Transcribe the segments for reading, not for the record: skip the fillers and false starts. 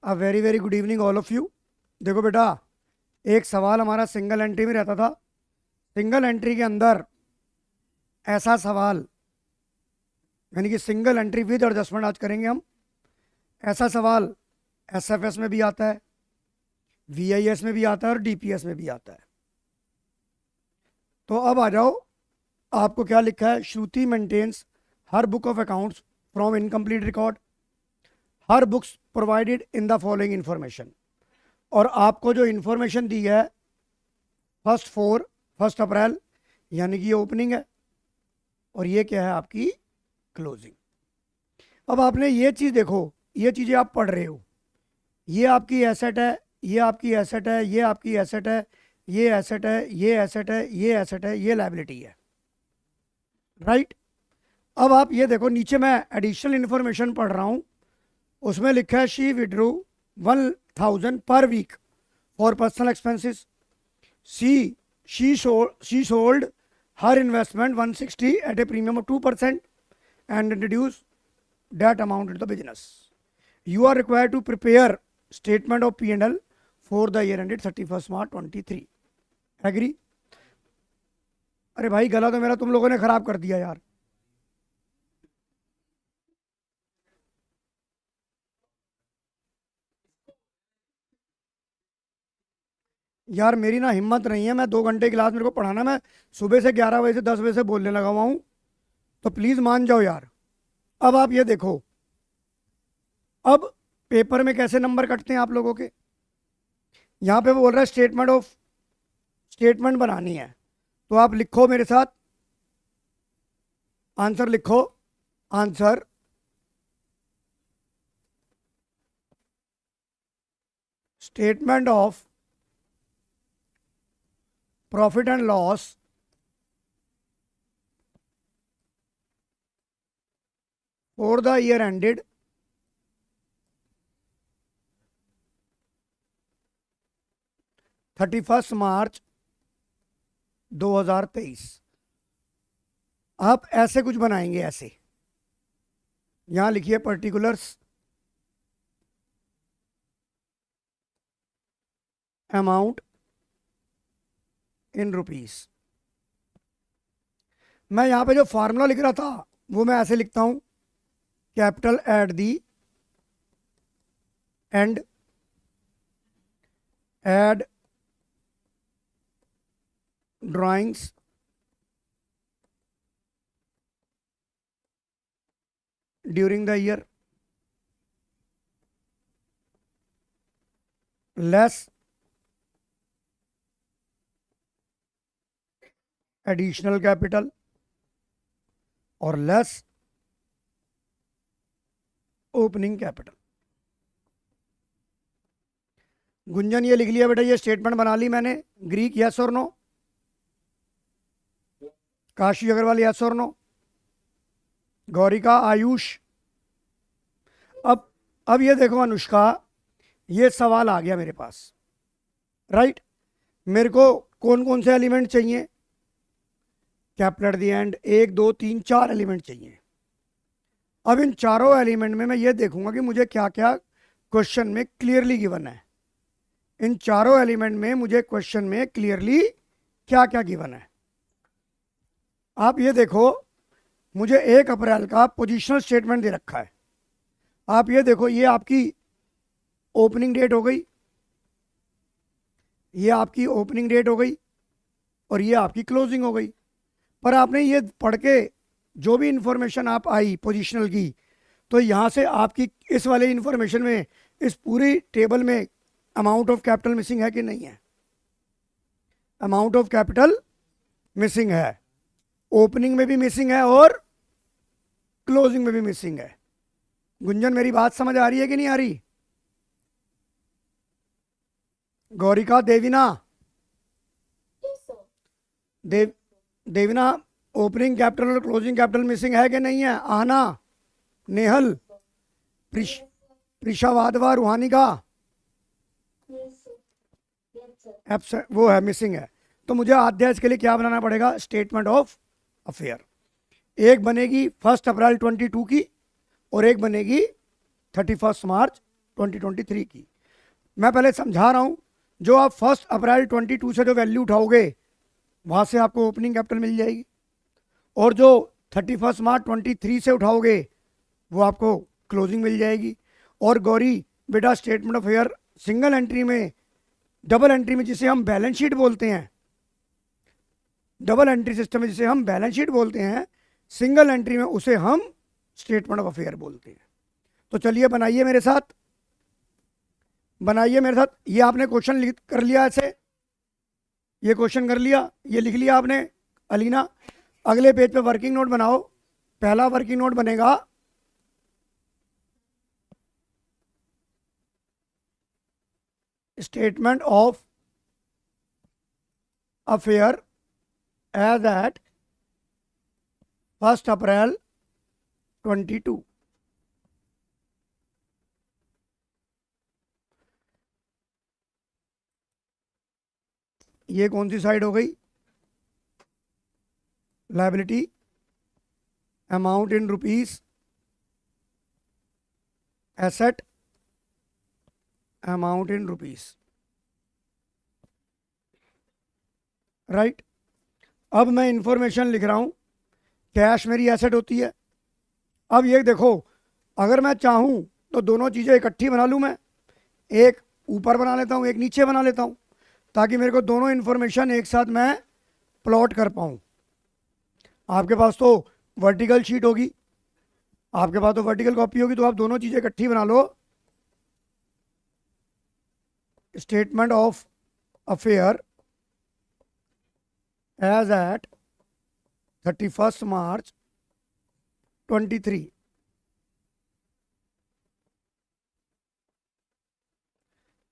A very very good evening all of you. देखो बेटा, एक सवाल हमारा सिंगल एंट्री में रहता था। सिंगल एंट्री के अंदर ऐसा सवाल, यानी कि सिंगल एंट्री विद एडजस्टमेंट आज करेंगे हम। ऐसा सवाल एसएफएस में भी आता है, वीआईएस में भी आता है और डीपीएस में भी आता है। तो अब आ जाओ, आपको क्या लिखा है? Shruti maintains her book of accounts from incomplete record, her books provided in the following information. और आपको जो इंफॉर्मेशन दी है फर्स्ट अप्रैल, यानी कि ये ओपनिंग है और ये क्या है? आपकी क्लोजिंग। अब आपने ये चीज़ देखो, ये चीज़ें आप पढ़ रहे हो, ये आपकी एसेट है, ये आपकी एसेट है, ये आपकी एसेट है, ये एसेट है, ये एसेट है, ये एसेट है, ये लायबिलिटी है, राइट। अब आप ये देखो, नीचे मैं एडिशनल इंफॉर्मेशन पढ़ रहा हूँ, उसमें लिखा है she withdrew 1000 per week for personal expenses. she sold her investment 160 at a premium of 2% and introduced that amount into the business. You are required to prepare statement of P&L for the year ended 31st March 23. Agree? अरे भाई, गला तो मेरा तुम लोगों ने खराब कर दिया यार। यार मेरी ना हिम्मत नहीं है, मैं 2 घंटे क्लास मेरे को पढ़ाना, मैं सुबह से 11 बजे से 10 बजे से बोलने लगा हुआ हूँ, तो प्लीज़ मान जाओ यार। अब आप ये देखो, अब पेपर में कैसे नंबर कटते हैं आप लोगों के। यहाँ पे वो बोल रहा है स्टेटमेंट बनानी है, तो आप लिखो मेरे साथ, आंसर लिखो। Answer statement of profit and loss for the year ended 31 मार्च 2023। आप ऐसे कुछ बनाएंगे, ऐसे यहां लिखिए पर्टिकुलर्स अमाउंट इन रुपीस। मैं यहां पे जो फार्मूला लिख रहा था वो मैं ऐसे लिखता हूं, capital at the end, add drawings during the year, less additional capital और लेस ओपनिंग कैपिटल। गुंजन ये लिख लिया बेटा, ये स्टेटमेंट बना ली मैंने। ग्रीक यस और नो? काशी अग्रवाल यस और नो? गौरिका, आयुष? अब ये देखो अनुष्का, ये सवाल आ गया मेरे पास, राइट। मेरे को कौन कौन से एलिमेंट चाहिए? Capital eight the and, 1 2 3 4 element चाहिए। अब इन चारों एलिमेंट में मैं ये देखूंगा कि मुझे क्या क्या क्वेश्चन में क्लियरली गिवन है। इन चारों एलिमेंट में मुझे क्वेश्चन में क्लियरली क्या क्या गिवन है। आप ये देखो, मुझे 1 अप्रैल का पोजिशनल स्टेटमेंट दे रखा है। आप ये देखो, ये आपकी ओपनिंग डेट हो गई, ये आपकी ओपनिंग डेट हो गई और ये आपकी क्लोजिंग हो गई। पर आपने ये पढ़ के जो भी इंफॉर्मेशन आप आई पोजिशनल की, तो यहाँ से आपकी इस वाले इंफॉर्मेशन में, इस पूरी टेबल में अमाउंट ऑफ कैपिटल मिसिंग है कि नहीं है? अमाउंट ऑफ कैपिटल मिसिंग है, ओपनिंग में भी मिसिंग है और क्लोजिंग में भी मिसिंग है। गुंजन मेरी बात समझ आ रही है कि नहीं आ रही? गौरिका, देविना, देविना, ओपनिंग कैपिटल और क्लोजिंग कैपिटल मिसिंग है कि नहीं है? आहना, नेहल, प्रिशा वाधवा, रूहानी का वो है, मिसिंग है। तो मुझे अध्याय के लिए क्या बनाना पड़ेगा? Statement of affair. एक बनेगी 1 अप्रैल 22 की और एक बनेगी 31 मार्च 2023 की। मैं पहले समझा रहा हूँ, जो आप 1 अप्रैल 22 से जो वैल्यू उठाओगे वहाँ से आपको ओपनिंग कैपिटल मिल जाएगी, और जो 31 मार्च 23 से उठाओगे वो आपको क्लोजिंग मिल जाएगी। और गौरी बेटा, statement of affair single entry में, डबल एंट्री में जिसे हम बैलेंस शीट बोलते हैं, डबल एंट्री सिस्टम में जिसे हम बैलेंस शीट बोलते हैं, सिंगल एंट्री में उसे हम स्टेटमेंट ऑफ अफेयर बोलते हैं। तो चलिए बनाइए मेरे साथ, बनाइए मेरे साथ। ये आपने क्वेश्चन लिख कर लिया ऐसे, ये क्वेश्चन कर लिया, ये लिख लिया आपने अलीना। अगले पेज पे वर्किंग नोट बनाओ। पहला वर्किंग नोट बनेगा statement of affair as at 1 April 22। ये कौन सी साइड हो गई? Liability, amount in rupees, asset, amount in rupees, right. अब मैं इंफॉर्मेशन लिख रहा हूं, कैश मेरी एसेट होती है। अब ये देखो, अगर मैं चाहूं तो दोनों चीज़ें इकट्ठी बना लूं, मैं एक ऊपर बना लेता हूं, एक नीचे बना लेता हूं, ताकि मेरे को दोनों इन्फॉर्मेशन एक साथ मैं प्लॉट कर पाऊं। आपके पास तो वर्टिकल शीट होगी, आपके पास तो वर्टिकल कॉपी होगी, तो आप दोनों चीज़ें इकट्ठी बना लो। Statement of affair as at 31 March 23।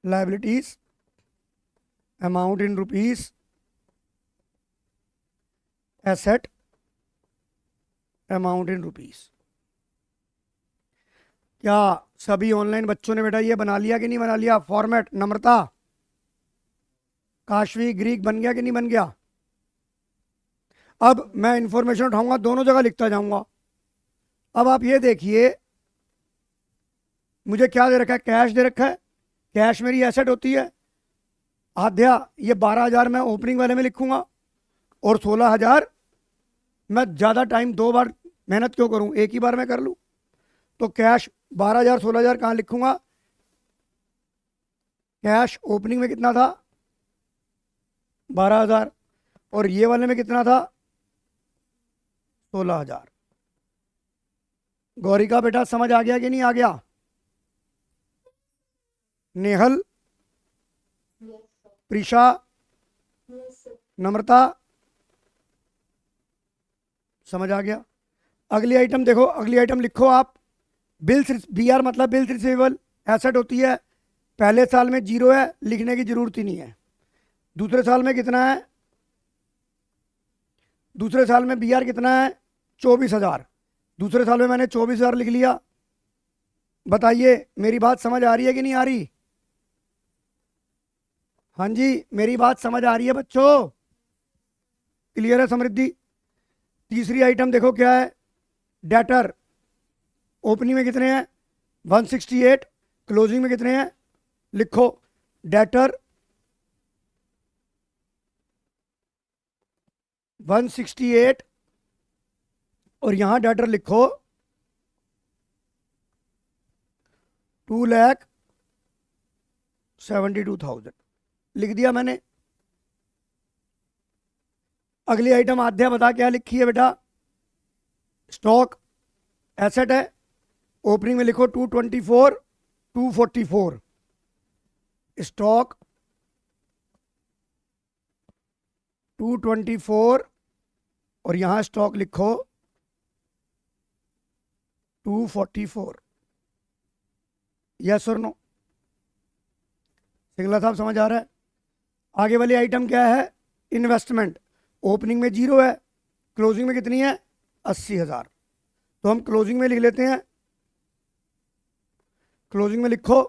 Liabilities, amount in rupees, asset, amount in rupees. क्या सभी ऑनलाइन बच्चों ने बेटा ये बना लिया कि नहीं बना लिया फॉर्मेट? नम्रता, काशवी, ग्रीक बन गया कि नहीं बन गया? अब मैं इंफॉर्मेशन उठाऊंगा, दोनों जगह लिखता जाऊंगा। अब आप ये देखिए, मुझे क्या दे रखा है? कैश दे रखा है। कैश मेरी एसेट होती है। आध्या, ये 12,000 मैं ओपनिंग वाले में लिखूंगा, और 16,000 मैं ज़्यादा टाइम, 2 बार मेहनत क्यों करूं, एक ही बार में कर लूं। तो कैश 12,000 16,000 कहाँ लिखूंगा? कैश ओपनिंग में कितना था? 12,000, और ये वाले में कितना था? 16,000। गौरी का बेटा समझ आ गया कि नहीं आ गया? नेहल, प्रीशा, नम्रता, समझ आ गया? अगली आइटम देखो, अगली आइटम लिखो आप। बिल्स, बी आर मतलब बिल्स रिसीवेबल, एसेट होती है। पहले साल में 0 है, लिखने की जरूरत ही नहीं है। दूसरे साल में कितना है? दूसरे साल में बी आर कितना है? 24,000। दूसरे साल में मैंने 24,000 लिख लिया। बताइए मेरी बात समझ आ रही है कि नहीं आ रही? हाँ जी, मेरी बात समझ आ रही है बच्चों? क्लियर है समृद्धि? तीसरी आइटम देखो क्या है? डेटर। ओपनिंग में कितने हैं? 168। क्लोजिंग में कितने हैं? लिखो, डेटर 168, और यहां डेटर लिखो 2,72,000। लिख दिया मैंने। अगली आइटम आध्या बता क्या लिखी है बेटा? स्टॉक एसेट है। ओपनिंग में लिखो 224, 244। स्टॉक 224, और यहां स्टॉक लिखो 244। यस और नो? सिंगला साहब समझ आ रहा है? आगे वाली आइटम क्या है? इन्वेस्टमेंट। ओपनिंग में 0 है, क्लोजिंग में कितनी है? 80,000। तो हम क्लोजिंग में लिख लेते हैं। क्लोजिंग में लिखो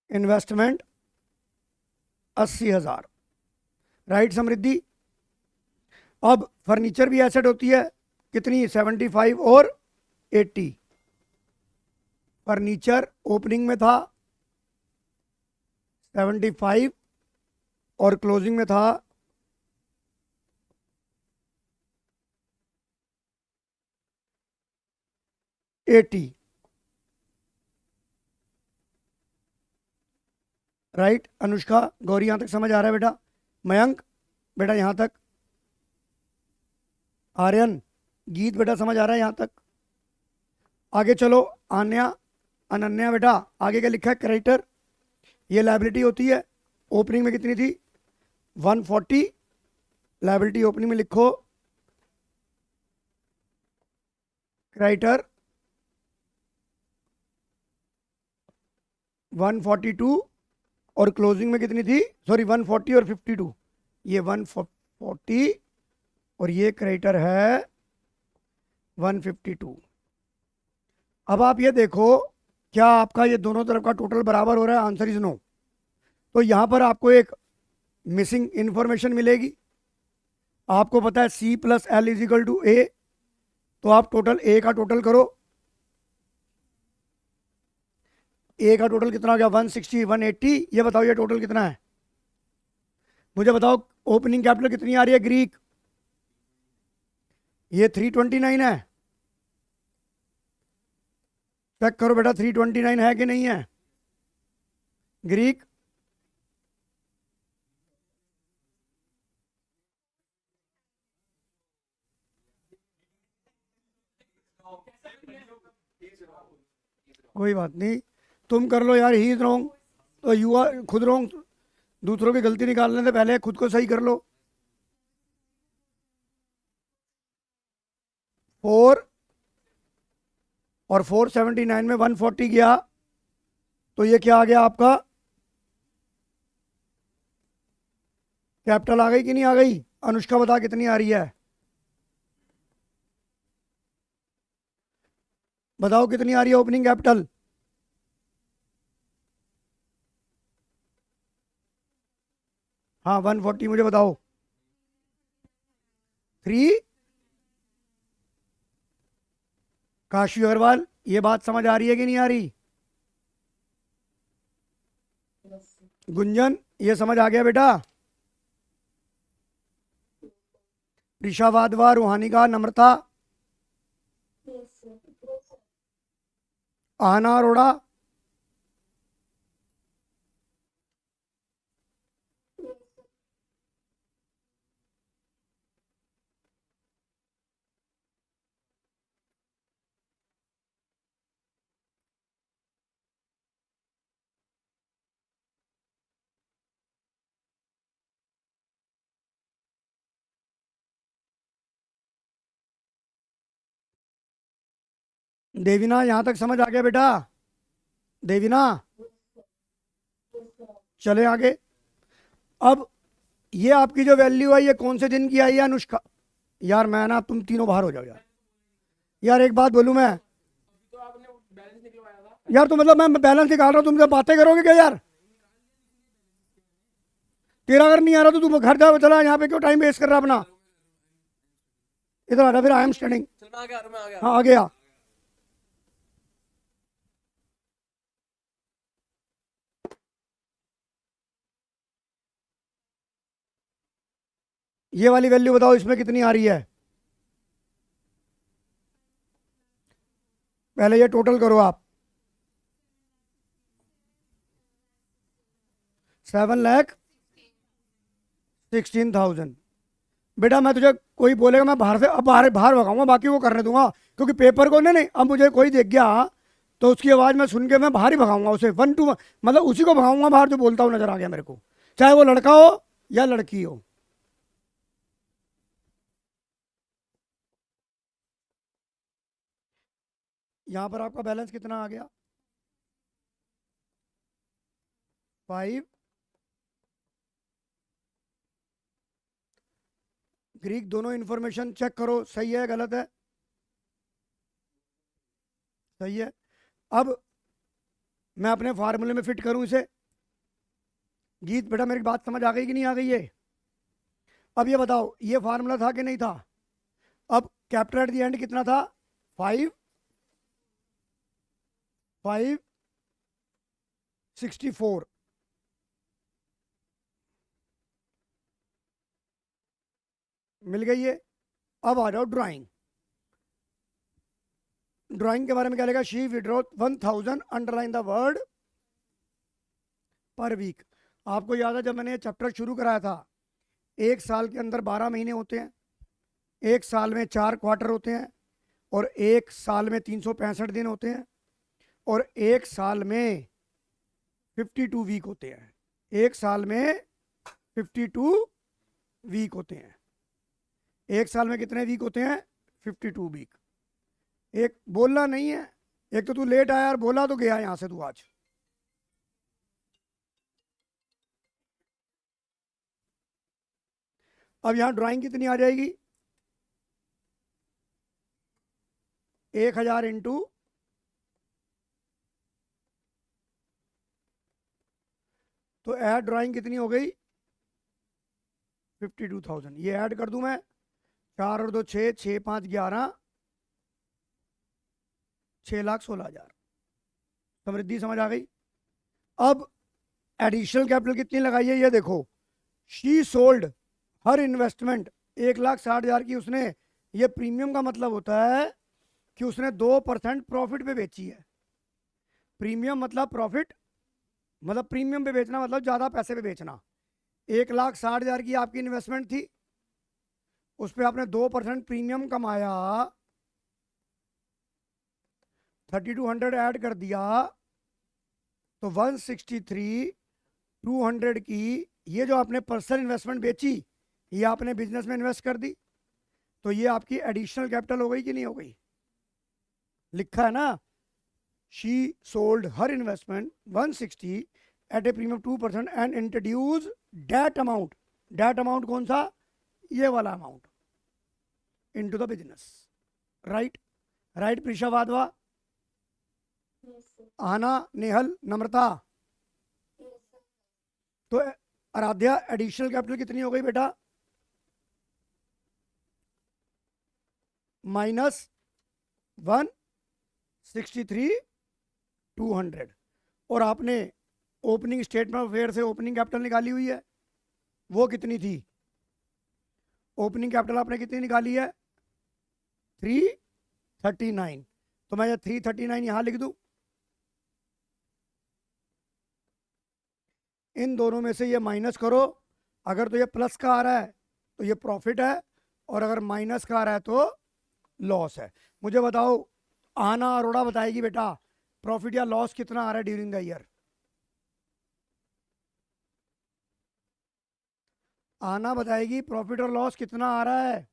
इन्वेस्टमेंट 80,000। राइट समृद्धि? अब फर्नीचर भी एसेट होती है, कितनी? 75 और 80। फर्नीचर ओपनिंग में था 75 और क्लोजिंग में था 80। राइट अनुष्का, गौरी यहां तक समझ आ रहा है बेटा? मयंक बेटा यहां तक? आर्यन, गीत बेटा समझ आ रहा है यहां तक? आगे चलो। आन्या, अनन्या बेटा आगे क्या लिखा है? क्रेडिटर, ये लायबिलिटी होती है। ओपनिंग में कितनी थी? 140। लायबिलिटी ओपनिंग में लिखो क्रेडिटर 142 और क्लोजिंग में कितनी थी? सॉरी 140 और 52। ये 140 और ये क्रेडिटर है 152। अब आप ये देखो, क्या आपका ये दोनों तरफ का टोटल बराबर हो रहा है? Answer is no. तो यहां पर आपको एक मिसिंग इंफॉर्मेशन मिलेगी। आपको पता है C plus L is equal to A, तो आप टोटल ए का टोटल करो। ए का टोटल कितना हो गया? 160, 180। ये बताओ ये टोटल कितना है? मुझे बताओ ओपनिंग कैपिटल कितनी आ रही है ग्रीक? ये 329 है। चेक करो बेटा 329 है कि नहीं है ग्रीक? कोई बात नहीं, तुम कर लो यार। ही इज रॉन्ग तो यू आर खुद रॉन्ग। दूसरों की गलती निकालने से पहले खुद को सही कर लो। 4 और 479 में 140 गया, तो ये क्या आ गया आपका? कैपिटल आ गई कि नहीं आ गई? अनुष्का बता कितनी आ रही है? बताओ कितनी आ रही है ओपनिंग कैपिटल? हाँ 140 मुझे बताओ। 3। काशी अग्रवाल ये बात समझ आ रही है कि नहीं आ रही? गुंजन ये समझ आ गया बेटा? ऋषा वाधवा, रूहानी का, नम्रता, आहना अरोड़ा, देवीना यहां तक समझ आ गया बेटा? देवीना चले आगे। अब ये आपकी जो वैल्यू है ये कौन से दिन की आई है अनुष्का? यार मैं ना, तुम तीनों बाहर हो जाओ यार। यार एक बात बोलूं मैं, यार तो मतलब मैं बैलेंस निकाल रहा हूँ, तुम जब बातें करोगे क्या यार? तेरा अगर नहीं आ रहा तो तू घर जा, चला यहाँ पे क्यों टाइम वेस्ट कर रहा है अपना? इधर आ जा फिर। I am standing. हाँ आ गया। ये वाली वैल्यू बताओ इसमें कितनी आ रही है? पहले ये टोटल करो आप। 7,16,000। बेटा मैं तुझे, कोई बोलेगा मैं बाहर से, अब बाहर बाहर भगाऊंगा, बाकी वो करने दूंगा। क्योंकि पेपर को नहीं नहीं, अब मुझे कोई देख गया तो उसकी आवाज़ मैं सुन के मैं बाहर ही भगाऊंगा उसे। 1 to 1 मतलब उसी को भगाऊंगा बाहर जो बोलता हूँ नजर आ गया मेरे को, चाहे वो लड़का हो या लड़की हो। यहाँ पर आपका बैलेंस कितना आ गया? 5। ग्रीक दोनों इन्फॉर्मेशन चेक करो, सही है गलत है? सही है। अब मैं अपने फार्मूले में फिट करूं इसे। गीत बेटा मेरी बात समझ आ गई कि नहीं आ गई है? अब ये बताओ, ये फार्मूला था कि नहीं था? अब कैपिटल एट द एंड कितना था? 564 मिल गई है। अब आ जाओ ड्राइंग। ड्राइंग के बारे में क्या लिखा? She withdraw 1000, underline the word per week. आपको याद है जब मैंने चैप्टर शुरू कराया था, एक साल के अंदर 12 महीने होते हैं, एक साल में 4 क्वार्टर होते हैं, और एक साल में 365 दिन होते हैं, और एक साल में 52 वीक होते हैं। एक साल में 52 वीक होते हैं। एक साल में कितने वीक होते हैं? 52 वीक। एक बोलना नहीं है, एक तो तू लेट आया और बोला तो गया यहां से तू आज। अब यहां ड्राइंग कितनी आ जाएगी? 1000 इंटू तो ऐड ड्राइंग कितनी हो गई? 52,000। ये ऐड कर दूं मैं, 4 और 2 6, 6 5 11, 6,16,000। समृद्धि समझ आ गई? अब एडिशनल कैपिटल कितनी लगाई है ये देखो। शी सोल्ड हर इन्वेस्टमेंट 1,60,000 की उसने। ये प्रीमियम का मतलब होता है कि उसने 2% प्रॉफिट पे बेची है। प्रीमियम मतलब प्रॉफिट, मतलब प्रीमियम पे बेचना मतलब ज्यादा पैसे पे बेचना। 1,60,000 की आपकी इन्वेस्टमेंट थी, उस पर आपने 2% प्रीमियम कमाया, 3200 ऐड कर दिया, तो 163, 200 की ये जो आपने पर्सनल इन्वेस्टमेंट बेची, ये आपने बिजनेस में इन्वेस्ट कर दी, तो ये आपकी एडिशनल कैपिटल हो गई कि नहीं हो गई? लिखा है ना, she sold her investment 160 at a premium 2% and introduce that amount. That amount कौन सा? ये वाला amount into the business. Right? Right Prisha Wadhwa, Aana, Nehal, नम्रता। तो आराध्या एडिशनल कैपिटल कितनी हो गई बेटा? -163,200। और आपने ओपनिंग स्टेटमेंट ऑफ अफेयर से ओपनिंग कैपिटल निकाली हुई है, वो कितनी थी? ओपनिंग कैपिटल आपने कितनी निकाली है? 339। तो मैं ये 339 यहां लिख दूं। इन दोनों में से ये माइनस करो, अगर तो ये प्लस का आ रहा है तो ये प्रॉफिट है, और अगर माइनस का आ रहा है तो लॉस है। मुझे बताओ, आना अरोड़ा बताएगी बेटा प्रॉफिट या लॉस कितना आ रहा है ड्यूरिंग द ईयर। आना बताएगी प्रॉफिट और लॉस कितना आ रहा है।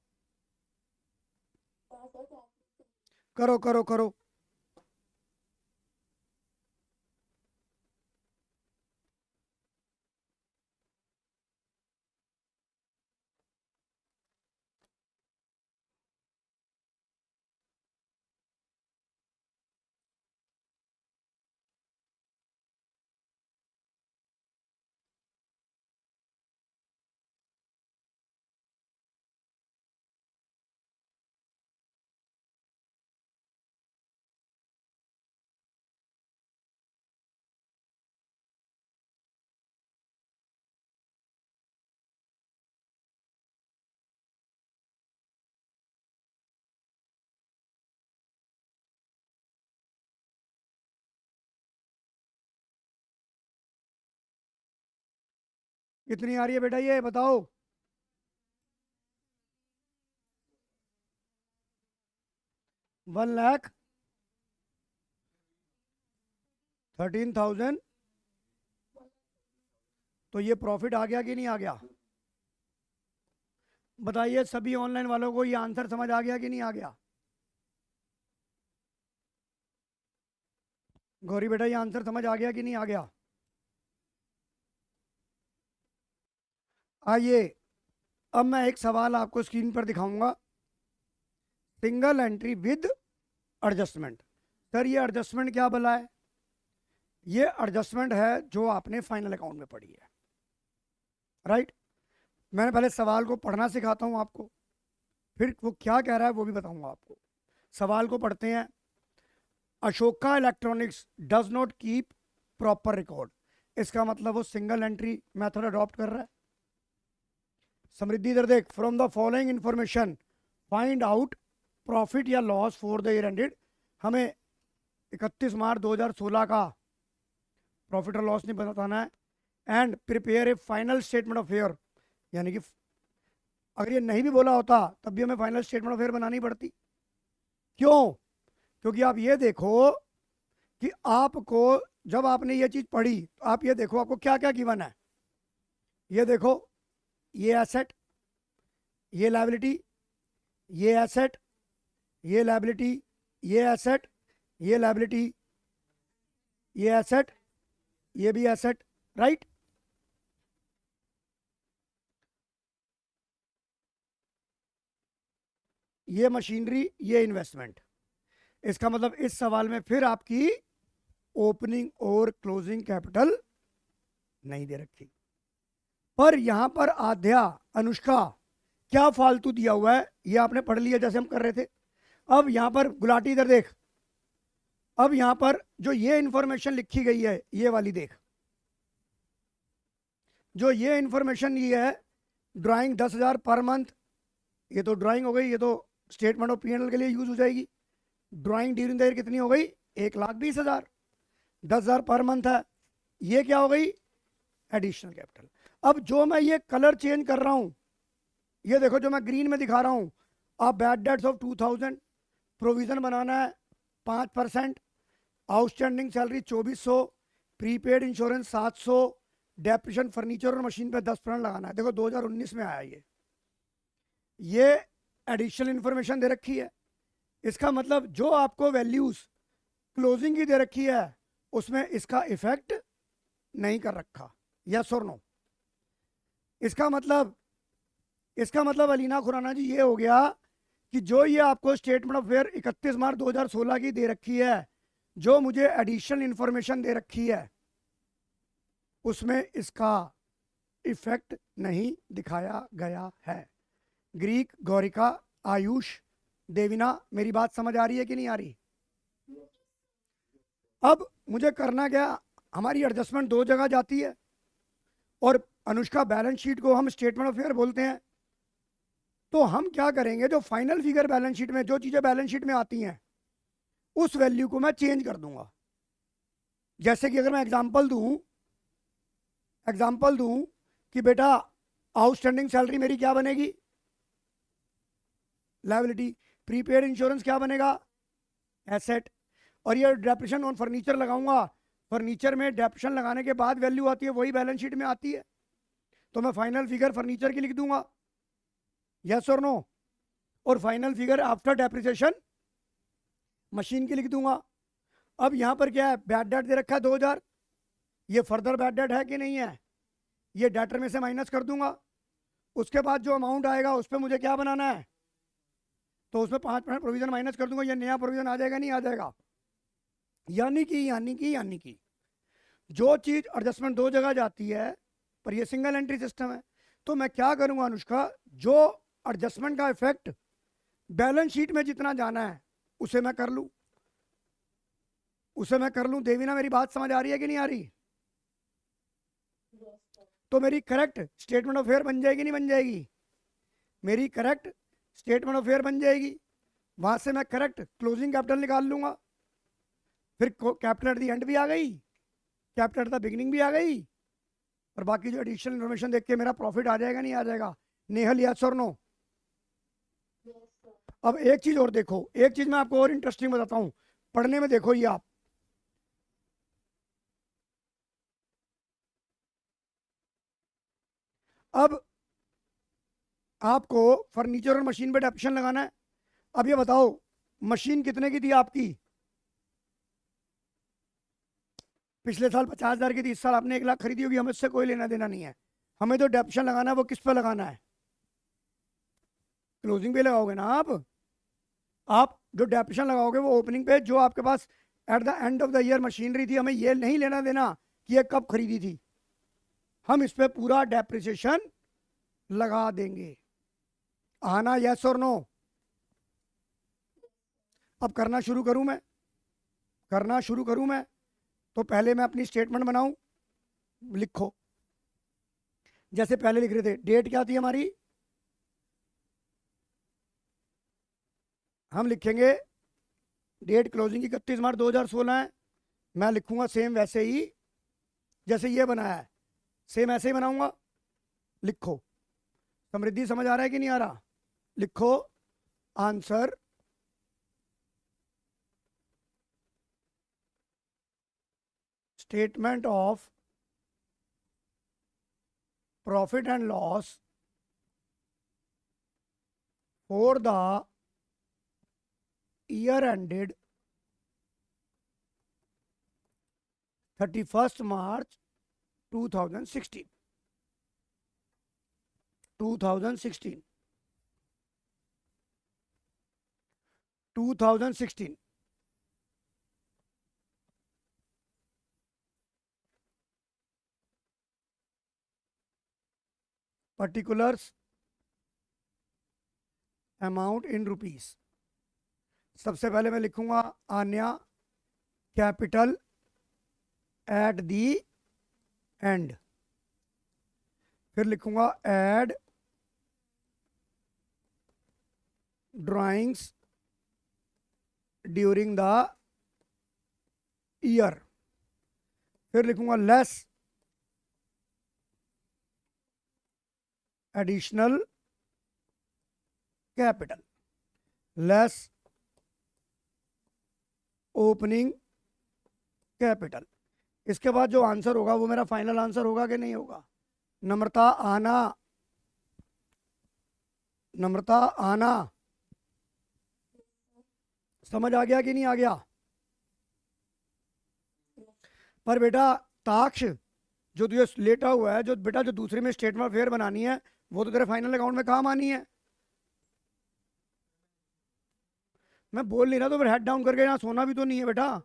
करो करो करो। कितनी आ रही है बेटा ये बताओ? 1,13,000। तो ये प्रॉफिट आ गया कि नहीं आ गया? बताइए सभी ऑनलाइन वालों को ये आंसर समझ आ गया कि नहीं आ गया? गौरी बेटा ये आंसर समझ आ गया कि नहीं आ गया? आइए अब मैं एक सवाल आपको स्क्रीन पर दिखाऊंगा। Single entry with adjustment. Sir ये एडजस्टमेंट क्या भला है? ये एडजस्टमेंट है जो आपने फाइनल अकाउंट में पढ़ी है। राइट? मैंने पहले सवाल को पढ़ना सिखाता हूँ आपको, फिर वो क्या कह रहा है वो भी बताऊंगा आपको। सवाल को पढ़ते हैं। Ashoka electronics does not keep proper record. इसका मतलब वो सिंगल एंट्री मेथड अडॉप्ट कर रहा है। समृद्धि इधर देख, from the following information find out profit या loss for the year ended. हमें 31 मार्च 2016 का प्रॉफिट और लॉस नहीं बताना है। And prepare A final statement of fair, यानी कि अगर ये नहीं भी बोला होता तब भी हमें फाइनल स्टेटमेंट ऑफ फेयर बनानी पड़ती। क्यों? क्योंकि आप ये देखो कि आपको जब आपने ये चीज पढ़ी तो आप ये देखो आपको क्या क्या गिवन है। ये देखो, ये एसेट, ये लायबिलिटी, ये एसेट, ये लायबिलिटी, ये एसेट, ये लायबिलिटी, ये एसेट, ये भी एसेट, राइट। ये मशीनरी, ये इन्वेस्टमेंट। इसका मतलब इस सवाल में फिर आपकी ओपनिंग और क्लोजिंग कैपिटल नहीं दे रखी। पर यहां पर आध्या, अनुष्का, क्या फालतू दिया हुआ है ये आपने पढ़ लिया जैसे हम कर रहे थे। अब यहां पर गुलाटी इधर देख, अब यहां पर जो ये इंफॉर्मेशन लिखी गई है ये वाली देख, जो ये इंफॉर्मेशन ये है ड्राइंग 10,000 पर मंथ, ये तो ड्राइंग हो गई, ये तो स्टेटमेंट ऑफ पीएनएल के लिए यूज हो जाएगी। ड्राइंग ड्यूरिंग द ईयर कितनी हो गई? 1,20,000, 10,000 पर मंथ है। ये क्या हो गई? Additional capital. अब जो मैं ये कलर चेंज कर रहा हूं, ये देखो जो मैं ग्रीन में दिखा रहा हूं, आप बैड डेट्स ऑफ 2000, प्रोविजन बनाना है 5%, outstanding salary 2400, prepaid insurance 700, depression furniture और मशीन पे 10% लगाना है। देखो 2019 में आया ये एडिशनल इंफॉर्मेशन दे रखी है। इसका मतलब जो आपको वैल्यूज क्लोजिंग की दे रखी है उसमें इसका इफेक्ट नहीं कर रखा, यस और नो। इसका मतलब अलीना खुराना जी ये हो गया कि जो ये आपको स्टेटमेंट ऑफ फेयर 31 मार्च 2016 की दे रखी है, जो मुझे एडिशनल इंफॉर्मेशन दे रखी है उसमें इसका इफेक्ट नहीं दिखाया गया है। ग्रीक, गौरिका, आयुष, देविना, मेरी बात समझ आ रही है कि नहीं आ रही? अब मुझे करना क्या, हमारी एडजस्टमेंट दो जगह जाती है और अनुष्का बैलेंस शीट को हम स्टेटमेंट ऑफ फेयर बोलते हैं। तो हम क्या करेंगे, जो फाइनल फिगर बैलेंस शीट में जो चीजें बैलेंस शीट में आती हैं उस वैल्यू को मैं चेंज कर दूंगा। जैसे कि अगर मैं एग्जांपल दूं कि बेटा आउटस्टैंडिंग सैलरी मेरी क्या बनेगी? लायबिलिटी। प्रीपेड इंश्योरेंस क्या बनेगा? एसेट। और ये डेप्रिशन ऑन फर्नीचर लगाऊंगा, फर्नीचर में डेप्रिशन लगाने के बाद वैल्यू आती है वही बैलेंस शीट में आती है, तो मैं फाइनल फिगर फर्नीचर की लिख दूंगा, यस और नो। और final figure after depreciation machine की लिख दूंगा। अब यहां पर क्या है, बैड डेट दे रखा है 2000, ये फर्दर बैड डेट है कि नहीं है, ये डेटर में से माइनस कर दूंगा। उसके बाद जो अमाउंट आएगा उस पर मुझे क्या बनाना है, तो उसमें 5% प्रोविजन माइनस कर दूंगा, ये नया प्रोविजन आ जाएगा नहीं आ जाएगा? यानी कि जो चीज एडजस्टमेंट दो जगह जाती है पर ये सिंगल एंट्री सिस्टम है। तो मैं क्या करूंगा अनुष्का, जो एडजस्टमेंट का इफेक्ट बैलेंस शीट में जितना जाना है उसे मैं कर लूं। देवीना, मेरी बात समझ आ रही है कि नहीं आ रही? तो मेरी करेक्ट स्टेटमेंट ऑफ फेयर बन जाएगी नहीं बन जाएगी? मेरी करेक्ट स्टेटमेंट ऑफ फेयर बन जाएगी। वहां से मैं करेक्ट क्लोजिंग कैपिटल निकाल लूंगा, फिर कैपिटल एट द एंड भी आ गई, कैपिटल एट द बिगिनिंग भी आ गई, और बाकी जो एडिशनल इन्फॉर्मेशन देख के मेरा प्रॉफिट आ जाएगा नहीं आ जाएगा? नेहल, यस और नो? अब एक चीज और देखो, एक चीज मैं आपको और इंटरेस्टिंग बताता हूं, पढ़ने में देखो ये आप, अब आपको फर्नीचर और मशीन पे डेप्रिसिएशन लगाना है। अब ये बताओ मशीन कितने की थी आपकी? पिछले साल 50,000 की थी, इस साल आपने 1 लाख खरीदी होगी, हमें इससे कोई लेना देना नहीं है। हमें तो डेप्रिसिएशन लगाना है, वो किस पे लगाना है? क्लोजिंग पे लगाओगे ना आप जो डेप्रिसिएशन लगाओगे वो ओपनिंग पे, जो आपके पास at the end of the year machinery थी, हमें ये नहीं लेना देना कि ये कब खरीदी थी। हम इस पे पूरा डेप्रिसिएशन लगा देंगे। आना यस और नो? अब करना शुरू करूं मैं? तो पहले मैं अपनी स्टेटमेंट बनाऊं। लिखो, जैसे पहले लिख रहे थे, डेट क्या थी हमारी, हम लिखेंगे डेट क्लोजिंग 31 मार्च 2016 है। मैं लिखूंगा सेम वैसे ही जैसे ये बनाया है, सेम ऐसे ही बनाऊंगा। लिखो, समृद्धि समझ आ रहा है कि नहीं आ रहा? लिखो, answer statement of profit and loss for the year ended 31 March 2016। 2016 particulars amount in rupees. सबसे पहले मैं लिखूंगा Anya capital at the end, फिर लिखूंगा add drawings during the year, फिर लिखूंगा less additional capital, less opening capital. इसके बाद जो आंसर होगा वो मेरा फाइनल आंसर होगा कि नहीं होगा? नम्रता आना, नम्रता आना, समझ आ गया कि नहीं आ गया? पर बेटा ताक्ष, जो तुझे लेटा हुआ है, जो बेटा जो दूसरे में स्टेटमेंट ऑफ फेयर बनानी है, वो तो तेरे फाइनल अकाउंट में काम आनी है। मैं बोल नहीं रहा तो फिर हेड डाउन करके यहाँ सोना भी तो नहीं है बेटा।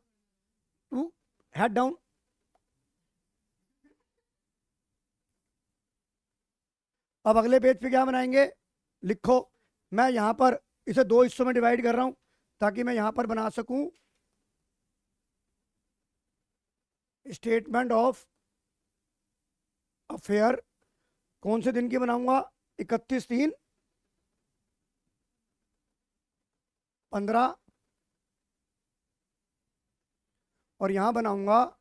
तू हेड डाउन। अब अगले पेज पे क्या बनाएंगे? लिखो, मैं यहां पर इसे दो हिस्सों में डिवाइड कर रहा हूं ताकि मैं यहां पर बना सकूं स्टेटमेंट ऑफ अफेयर। कौन से दिन की बनाऊंगा? 31/3/15, और यहां बनाऊंगा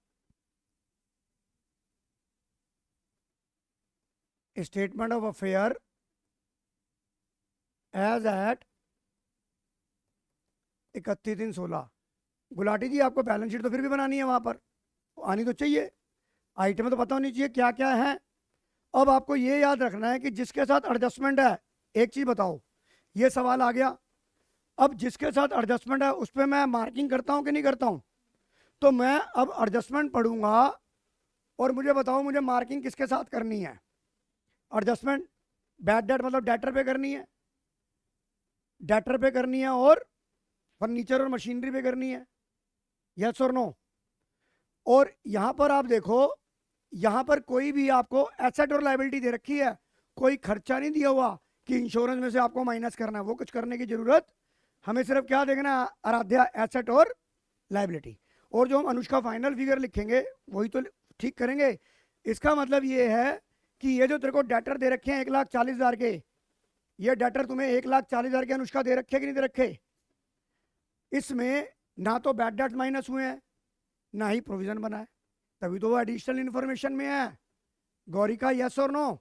statement of affair as at 31/3/16। Gulati ji, आपको बैलेंस शीट तो फिर भी बनानी है, वहां पर आनी तो चाहिए, आइटम तो पता होनी चाहिए क्या क्या है। अब आपको ये याद रखना है कि जिसके साथ एडजस्टमेंट है, एक चीज बताओ, ये सवाल आ गया, अब जिसके साथ एडजस्टमेंट है उस पर मैं मार्किंग करता हूं कि नहीं करता हूं? तो मैं अब एडजस्टमेंट पढ़ूंगा और मुझे बताओ मुझे मार्किंग किसके साथ करनी है? एडजस्टमेंट बैड डेट मतलब डेटर पे करनी है, डेटर पे करनी है, और फर्नीचर और मशीनरी पे करनी है, यस और नो? और यहां पर आप देखो, यहां पर कोई भी आपको एसेट और लाइबिलिटी दे रखी है, कोई खर्चा नहीं दिया हुआ कि इंश्योरेंस में से आपको माइनस करना है, वो कुछ करने की जरूरत, हमें सिर्फ क्या देखना है आराध्या, एसेट और लाइबिलिटी। और जो हम अनुष्का फाइनल फिगर लिखेंगे वही तो ठीक करेंगे। इसका मतलब ये है कि ये जो तेरे को डेटर दे रखे हैं 1,40,000 के, ये डेटर तुम्हें 1,40,000 के अनुष्का दे रखे कि नहीं दे रखे? इसमें ना तो बैड डेट माइनस हुए हैं ना ही प्रोविजन बना है, तभी तो वो एडिशनल इंफॉर्मेशन में है। गौरी का यस और नो?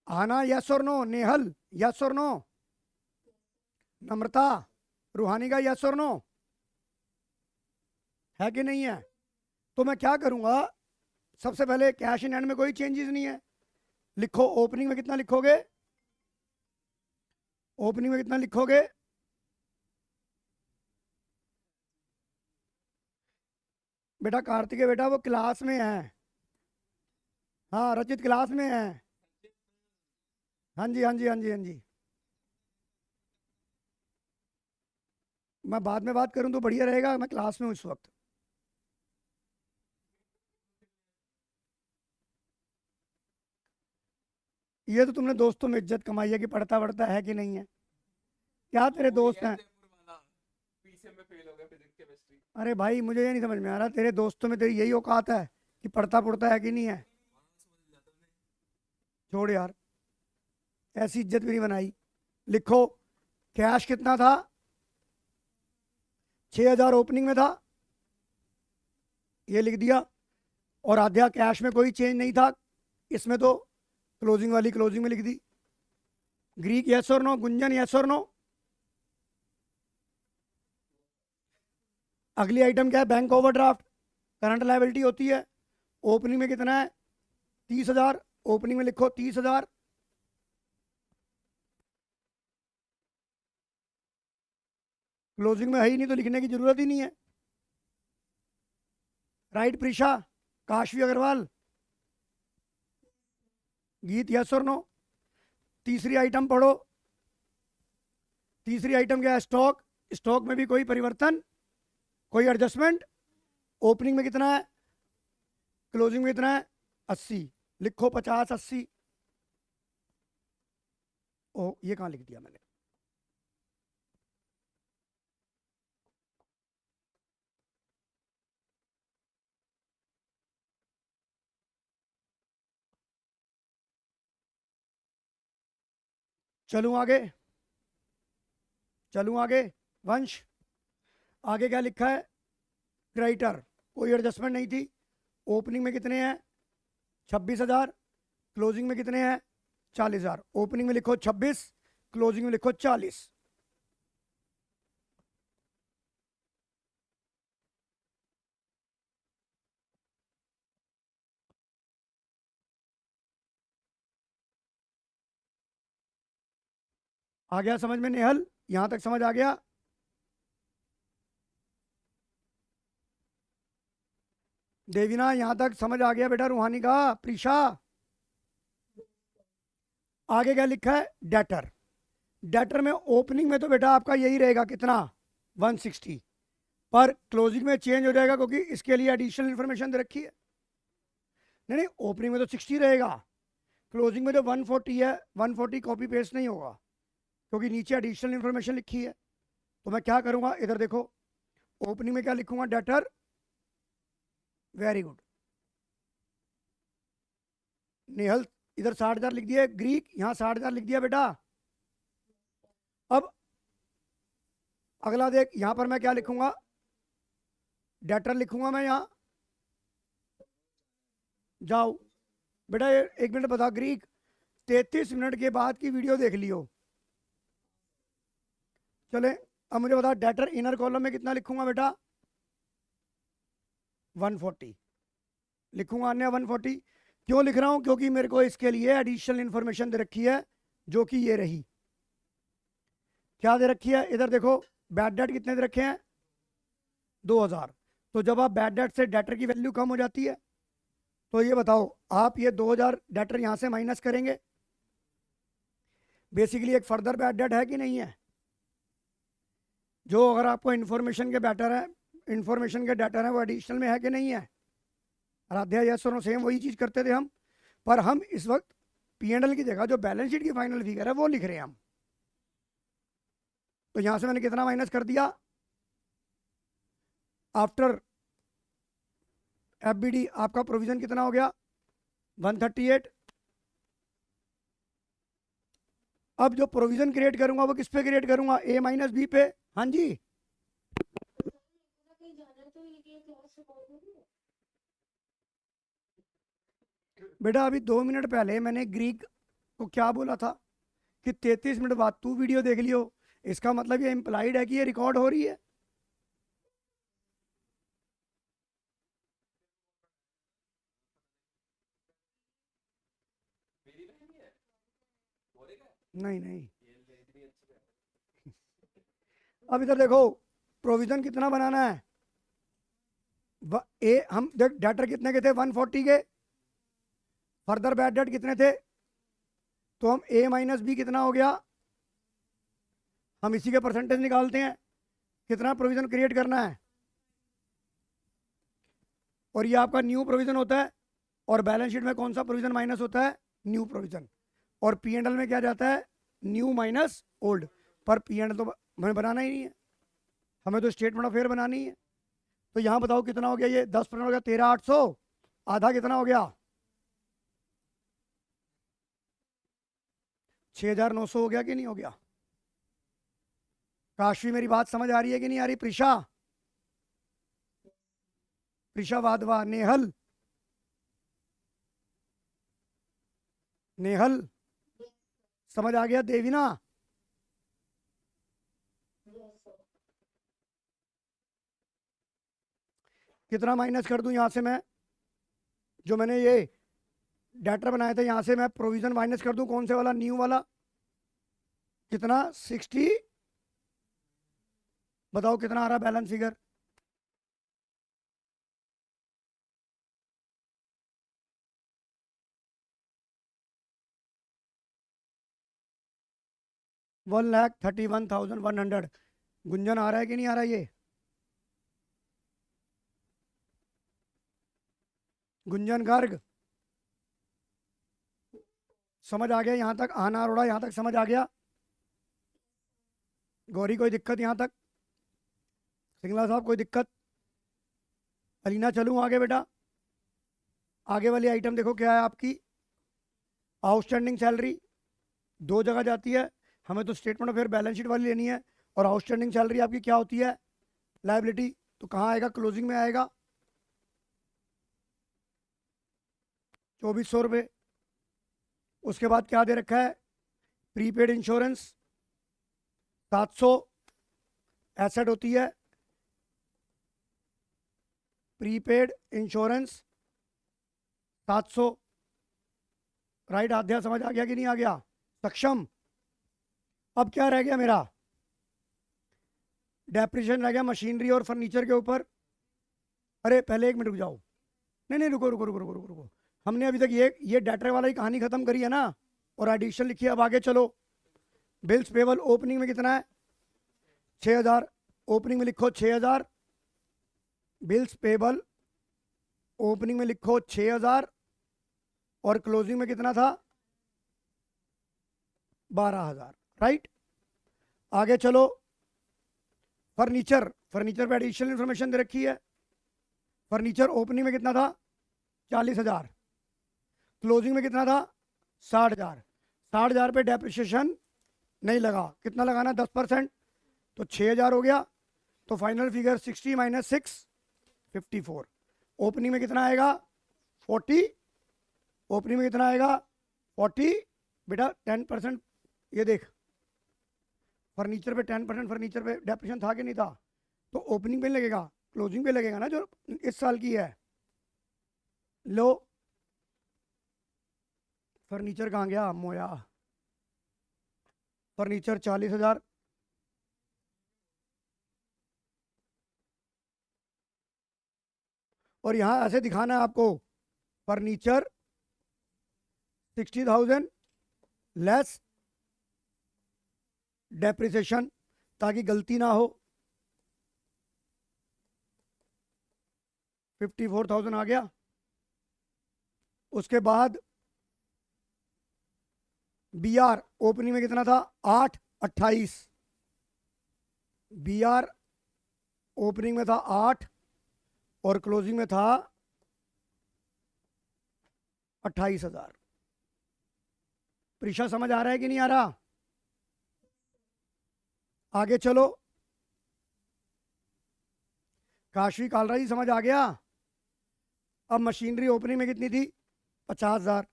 आना यस और नो? नेहल यस और नो? नम्रता, रूहानी का यस और नो है कि नहीं है? तो मैं क्या करूंगा, सबसे पहले कैश इन हैंड में कोई चेंजेस नहीं है, लिखो ओपनिंग में कितना लिखोगे? ओपनिंग में कितना लिखोगे? बेटा कार्तिक बेटा वो क्लास में है। हाँ रचित क्लास में है। हाँ जी हाँ जी हाँ जी हाँ जी। मैं बाद में बात करूं तो बढ़िया रहेगा, मैं क्लास में हूं इस वक्त। ये तो तुमने दोस्तों में इज्जत कमाई है कि पढ़ता पढ़ता है कि नहीं है। क्या तेरे दोस्त हैं? पीसीएम में फेल हो गया फिजिक्स केमिस्ट्री। अरे भाई मुझे ये नहीं समझ में आ रहा, तेरे दोस्तों में तेरी यही औकात है कि पढ़ता पढ़ता है कि नहीं है? छोड़ यार, ऐसी इज्जत भी नहीं बनाई। लिखो, कैश कितना था? 6,000 ओपनिंग में था, ये लिख दिया। और आध्या कैश में कोई चेंज नहीं था इसमें, तो क्लोजिंग वाली क्लोजिंग में लिख दी। ग्रीक यस और नो? गुंजन यस और नो? अगली आइटम क्या है? बैंक ओवरड्राफ्ट, करंट लायबिलिटी होती है। ओपनिंग में कितना है? 30,000। ओपनिंग में लिखो 30,000। क्लोजिंग में है ही नहीं तो लिखने की जरूरत ही नहीं है। राइट प्रीशा? काशवी अग्रवाल? गीत यस और नो? तीसरी आइटम पढ़ो। तीसरी आइटम क्या है? स्टॉक। स्टॉक में भी कोई परिवर्तन, कोई एडजस्टमेंट। ओपनिंग में कितना है? क्लोजिंग में कितना है? 80। लिखो 50 80। ओ ये कहाँ लिख दिया मैंने? चलूं आगे? चलूं आगे? वंश, आगे क्या लिखा है? क्रेडिटर, कोई एडजस्टमेंट नहीं थी। ओपनिंग में कितने हैं? 26,000। क्लोजिंग में कितने हैं? 40,000। ओपनिंग में लिखो 26, क्लोजिंग में लिखो 40। आ गया समझ में नेहल? यहां तक समझ आ गया? देवीना यहां तक समझ आ गया बेटा रूहानी का? प्रीशा, आगे क्या लिखा है? डेटर। डेटर में ओपनिंग में तो बेटा आपका यही रहेगा, कितना? 160। पर क्लोजिंग में चेंज हो जाएगा क्योंकि इसके लिए एडिशनल इंफॉर्मेशन दे रखी है। नहीं नहीं, ओपनिंग में तो 60 रहेगा, क्लोजिंग में जो 140 है 140 कॉपी पेस्ट नहीं होगा क्योंकि नीचे एडिशनल इंफॉर्मेशन लिखी है। तो मैं क्या करूंगा, इधर देखो, ओपनिंग में क्या लिखूंगा? डेटर। वेरी गुड नेहल, इधर 60,000 लिख दिया। ग्रीक यहाँ 60,000 लिख दिया बेटा। अब अगला देख, यहां पर मैं क्या लिखूंगा? डेटर लिखूंगा मैं यहाँ। जाओ बेटा, एक मिनट बता ग्रीक, 33 मिनट के बाद की वीडियो देख लियो। चले, अब मुझे बता, डेटर इनर कॉलम में कितना लिखूंगा बेटा? 140 लिखूंगा। अन्य 140 क्यों लिख रहा हूं? क्योंकि मेरे को इसके लिए एडिशनल इंफॉर्मेशन दे रखी है, जो कि ये रही। क्या दे रखी है? इधर देखो, बैड डेट कितने दे रखे हैं? 2,000। तो जब आप बैड डेट से डेटर की वैल्यू कम हो जाती है, तो ये बताओ, आप ये 2,000 डेटर यहां से माइनस करेंगे, बेसिकली एक फर्दर बैड डेट है कि नहीं है? जो अगर आपको इन्फॉर्मेशन के बैटर है, इन्फॉर्मेशन के डेटर है, वो एडिशनल में है कि नहीं है? आराध्या यस और नो? सेम वही चीज करते थे हम, पर हम इस वक्त P&L की जगह जो बैलेंस शीट की फाइनल फिगर है वो लिख रहे हैं हम। तो यहां से मैंने कितना माइनस कर दिया? आफ्टर FBD आपका प्रोविजन कितना हो गया? 138। अब जो प्रोविजन क्रिएट करूंगा वो किस पे क्रिएट करूंगा? A-B पे। हाँ जी, बेटा अभी 2 मिनट पहले मैंने ग्रीक को क्या बोला था कि 33 मिनट बाद तू वीडियो देख लियो। इसका मतलब ये इंप्लाइड है कि ये रिकॉर्ड हो रही है। मेरी नहीं है, बोलेगा नहीं नहीं, ये ले इतनी अच्छी है। अब इधर देखो, प्रोविजन कितना बनाना है? हम देख, डेटर कितने के थे? 140 के। फर्दर बैड डेट कितने थे? तो हम A-B कितना हो गया? हम इसी के परसेंटेज निकालते हैं, कितना प्रोविजन क्रिएट करना है। और ये आपका न्यू प्रोविजन होता है, और बैलेंस शीट में कौन सा प्रोविजन माइनस होता है? New provision. और पी एंड एल में क्या जाता है, न्यू माइनस ओल्ड। पर पी एंड तो हमें बनाना ही नहीं है, हमें तो स्टेटमेंट ऑफ फेयर बनानी है। तो यहाँ बताओ कितना हो गया, ये 10% हो गया 13,800, आधा कितना हो गया 6,900 हो गया कि नहीं हो गया। काशवी मेरी बात समझ आ रही है कि नहीं आ रही, प्रिशा, प्रिशा वाधवा, नेहल, नेहल समझ आ गया, देवीना कितना माइनस कर दूं यहां से मैं, जो मैंने ये डाटा बनाया था यहां से मैं प्रोविजन माइनस कर दूं, कौन से वाला, न्यू वाला, कितना 60, बताओ कितना आ रहा बैलेंस फिगर, $1,31,100। गुंजन आ रहा है कि नहीं आ रहा ये, गुंजन गर्ग समझ आ गया यहां तक, आना अरोड़ा यहां तक समझ आ गया, गौरी कोई दिक्कत यहां तक, सिंगला साहब कोई दिक्कत, अलीना चलूं आगे बेटा, आगे वाली आइटम देखो क्या है आपकी, आउटस्टैंडिंग सैलरी दो जगह जाती है, हमें तो statement of fair balance sheet वाली लेनी है, और आउटस्टैंडिंग सैलरी आपकी क्या होती है, लाइबिलिटी, तो कहाँ आएगा, क्लोजिंग में आएगा 2,400 रुपये। उसके बाद क्या दे रखा है, प्रीपेड इंश्योरेंस 700 एसेट होती है, प्रीपेड इंश्योरेंस 700, राइट, आध्या समझ आ गया कि नहीं आ गया, सक्षम। अब क्या रह गया मेरा, डेप्रिसिएशन रह गया मशीनरी और फर्नीचर के ऊपर। अरे पहले 1 मिनट रुक जाओ, नहीं नहीं रुको रुको रुको रुको रुको रुको, हमने अभी तक ये डाटा वाला ही कहानी खत्म करी है ना, और एडिशन लिखी है, अब आगे चलो। बिल्स पेबल ओपनिंग में कितना है, 6,000, ओपनिंग में लिखो 6,000, बिल्स पेबल ओपनिंग में लिखो 6,000, और क्लोजिंग में कितना था 12,000, राइट। आगे चलो, फर्नीचर, फर्नीचर पे एडिशनल इंफॉर्मेशन दे रखी है, फर्नीचर ओपनिंग में कितना था 40,000, क्लोजिंग में कितना था 60,000, 60,000 पे डेप्रिसिएशन नहीं लगा, कितना लगाना 10%, तो 6,000 हो गया, तो फाइनल फिगर 60 माइनस 6 54, ओपनिंग में कितना आएगा 40, ओपनिंग में कितना आएगा 40, बेटा 10%, ये देख फर्नीचर पे 10%, फर्नीचर पे डेप्रिसिएशन था कि नहीं था, तो ओपनिंग पे लगेगा, क्लोजिंग पे लगेगा ना, जो इस साल की है। लो फर्नीचर कहाँ गया मोया, फर्नीचर 40,000, और यहां ऐसे दिखाना है आपको, फर्नीचर 60,000 लेस डेप्रिसिएशन, ताकि गलती ना हो। 54,000 आ गया। उसके बाद बी आर ओपनिंग में कितना था 828, बी आर ओपनिंग में था 8 और क्लोजिंग में था 28,000। प्रीशा समझ आ रहा है कि नहीं आ रहा, आगे चलो, काशवी कालरा जी समझ आ गया। अब मशीनरी ओपनिंग में कितनी थी 50,000,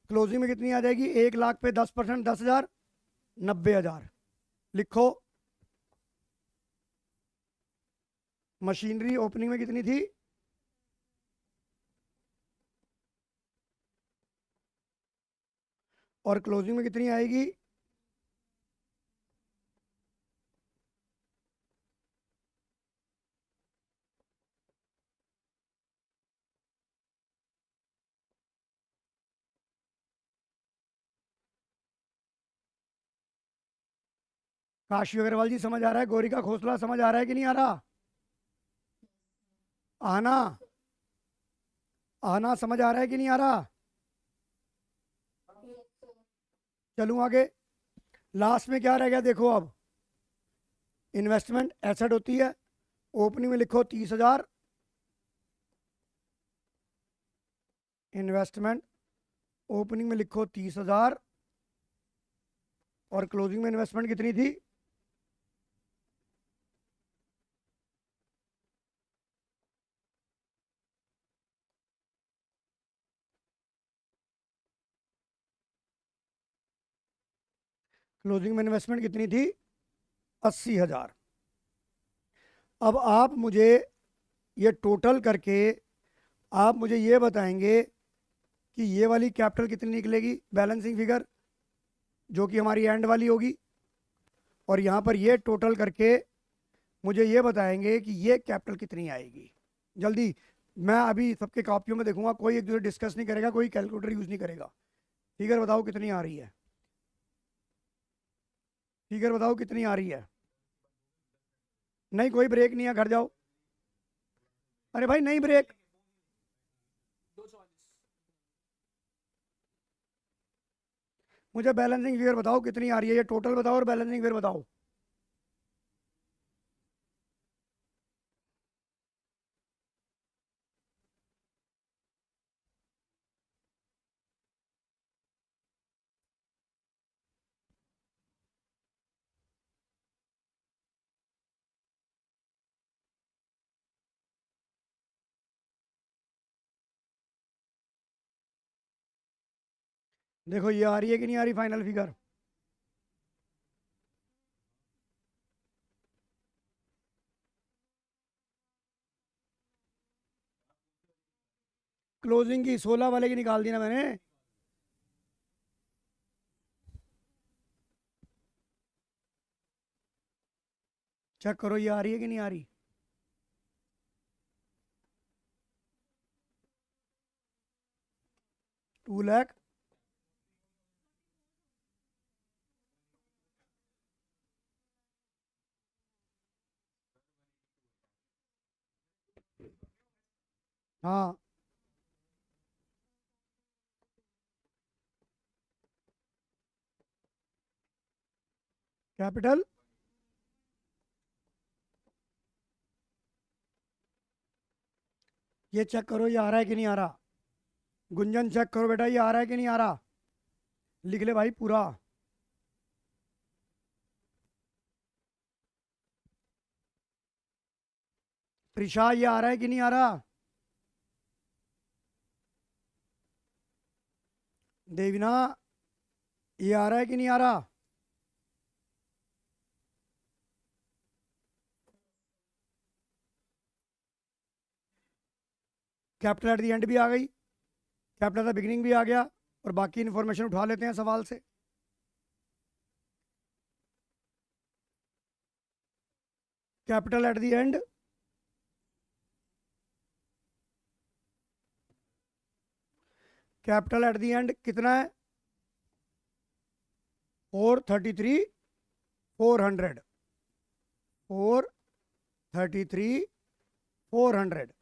क्लोजिंग में कितनी आ जाएगी 1,00,000 पे 10%, 10,000, 90,000, लिखो। मशीनरी ओपनिंग में कितनी थी, और क्लोजिंग में कितनी आएगी, काशी अग्रवाल जी समझ आ रहा है, गौरी का खोसला समझ आ रहा है कि नहीं आ रहा, आना, आना समझ आ रहा है कि नहीं आ रहा, चलूँ आगे। लास्ट में क्या रह गया देखो, अब इन्वेस्टमेंट एसेट होती है, ओपनिंग में लिखो 30,000, इन्वेस्टमेंट ओपनिंग में लिखो 30,000, और क्लोजिंग में इन्वेस्टमेंट कितनी थी? क्लोजिंग में इन्वेस्टमेंट कितनी थी? 80,000। अब आप मुझे ये टोटल करके आप मुझे ये बताएंगे कि ये वाली कैपिटल कितनी निकलेगी, बैलेंसिंग फिगर, जो कि हमारी एंड वाली होगी, और यहाँ पर ये टोटल करके मुझे ये बताएंगे कि ये कैपिटल कितनी आएगी। जल्दी, मैं अभी सबके कॉपियों में देखूंगा, कोई एक दूसरे डिस्कस नहीं करेगा, कोई कैलकुलेटर यूज़ नहीं करेगा। फिगर बताओ कितनी आ रही है, फिगर बताओ कितनी आ रही है। नहीं, कोई ब्रेक नहीं है, घर जाओ। अरे भाई नहीं ब्रेक। 240। मुझे बैलेंसिंग फिगर बताओ कितनी आ रही है, ये टोटल बताओ और बैलेंसिंग फिगर बताओ। देखो ये आ रही है कि नहीं आ रही फाइनल फिगर? क्लोजिंग की 16 वाले की निकाल दी ना मैंने। चेक करो ये आ रही है कि नहीं आ रही। टू लैख हाँ, कैपिटल ये चेक करो ये आ रहा है कि नहीं आ रहा। गुंजन चेक करो बेटा, ये आ रहा है कि नहीं आ रहा। लिख ले भाई पूरा। प्रिशा ये आ रहा है कि नहीं आ रहा। देविना ये आ रहा है कि नहीं आ रहा। कैपिटल एट द एंड भी आ गई, कैपिटल एट द बिगिनिंग भी आ गया, और बाकी इन्फॉर्मेशन उठा लेते हैं सवाल से। Capital eight the and capital eight the and कितना है? 433,400, 433,400।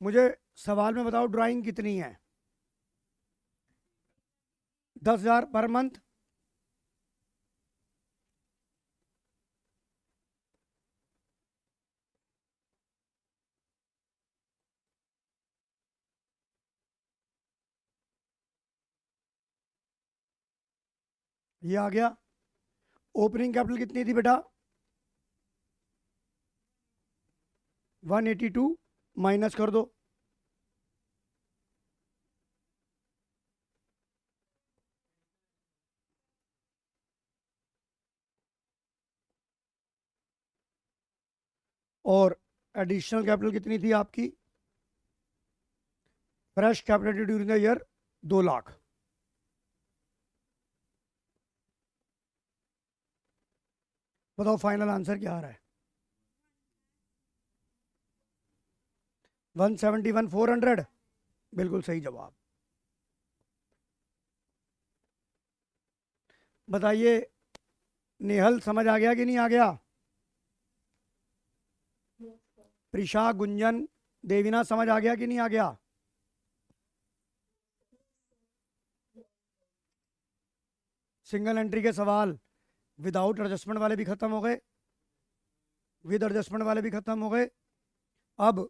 मुझे सवाल में बताओ ड्राइंग कितनी है? 10,000 पर मंथ। ये आ गया। ओपनिंग कैपिटल कितनी थी बेटा? 182, माइनस कर दो। और एडिशनल कैपिटल कितनी थी आपकी? Fresh capital during the year 2 lakh. बताओ फाइनल आंसर क्या आ रहा है? 171,400, बिल्कुल सही जवाब। बताइए नेहल समझ आ गया कि नहीं आ गया? प्रिशा, गुंजन, देविना समझ आ गया कि नहीं आ गया? सिंगल एंट्री के सवाल विदाउट एडजस्टमेंट वाले भी खत्म हो गए, विद एडजस्टमेंट वाले भी खत्म हो गए। अब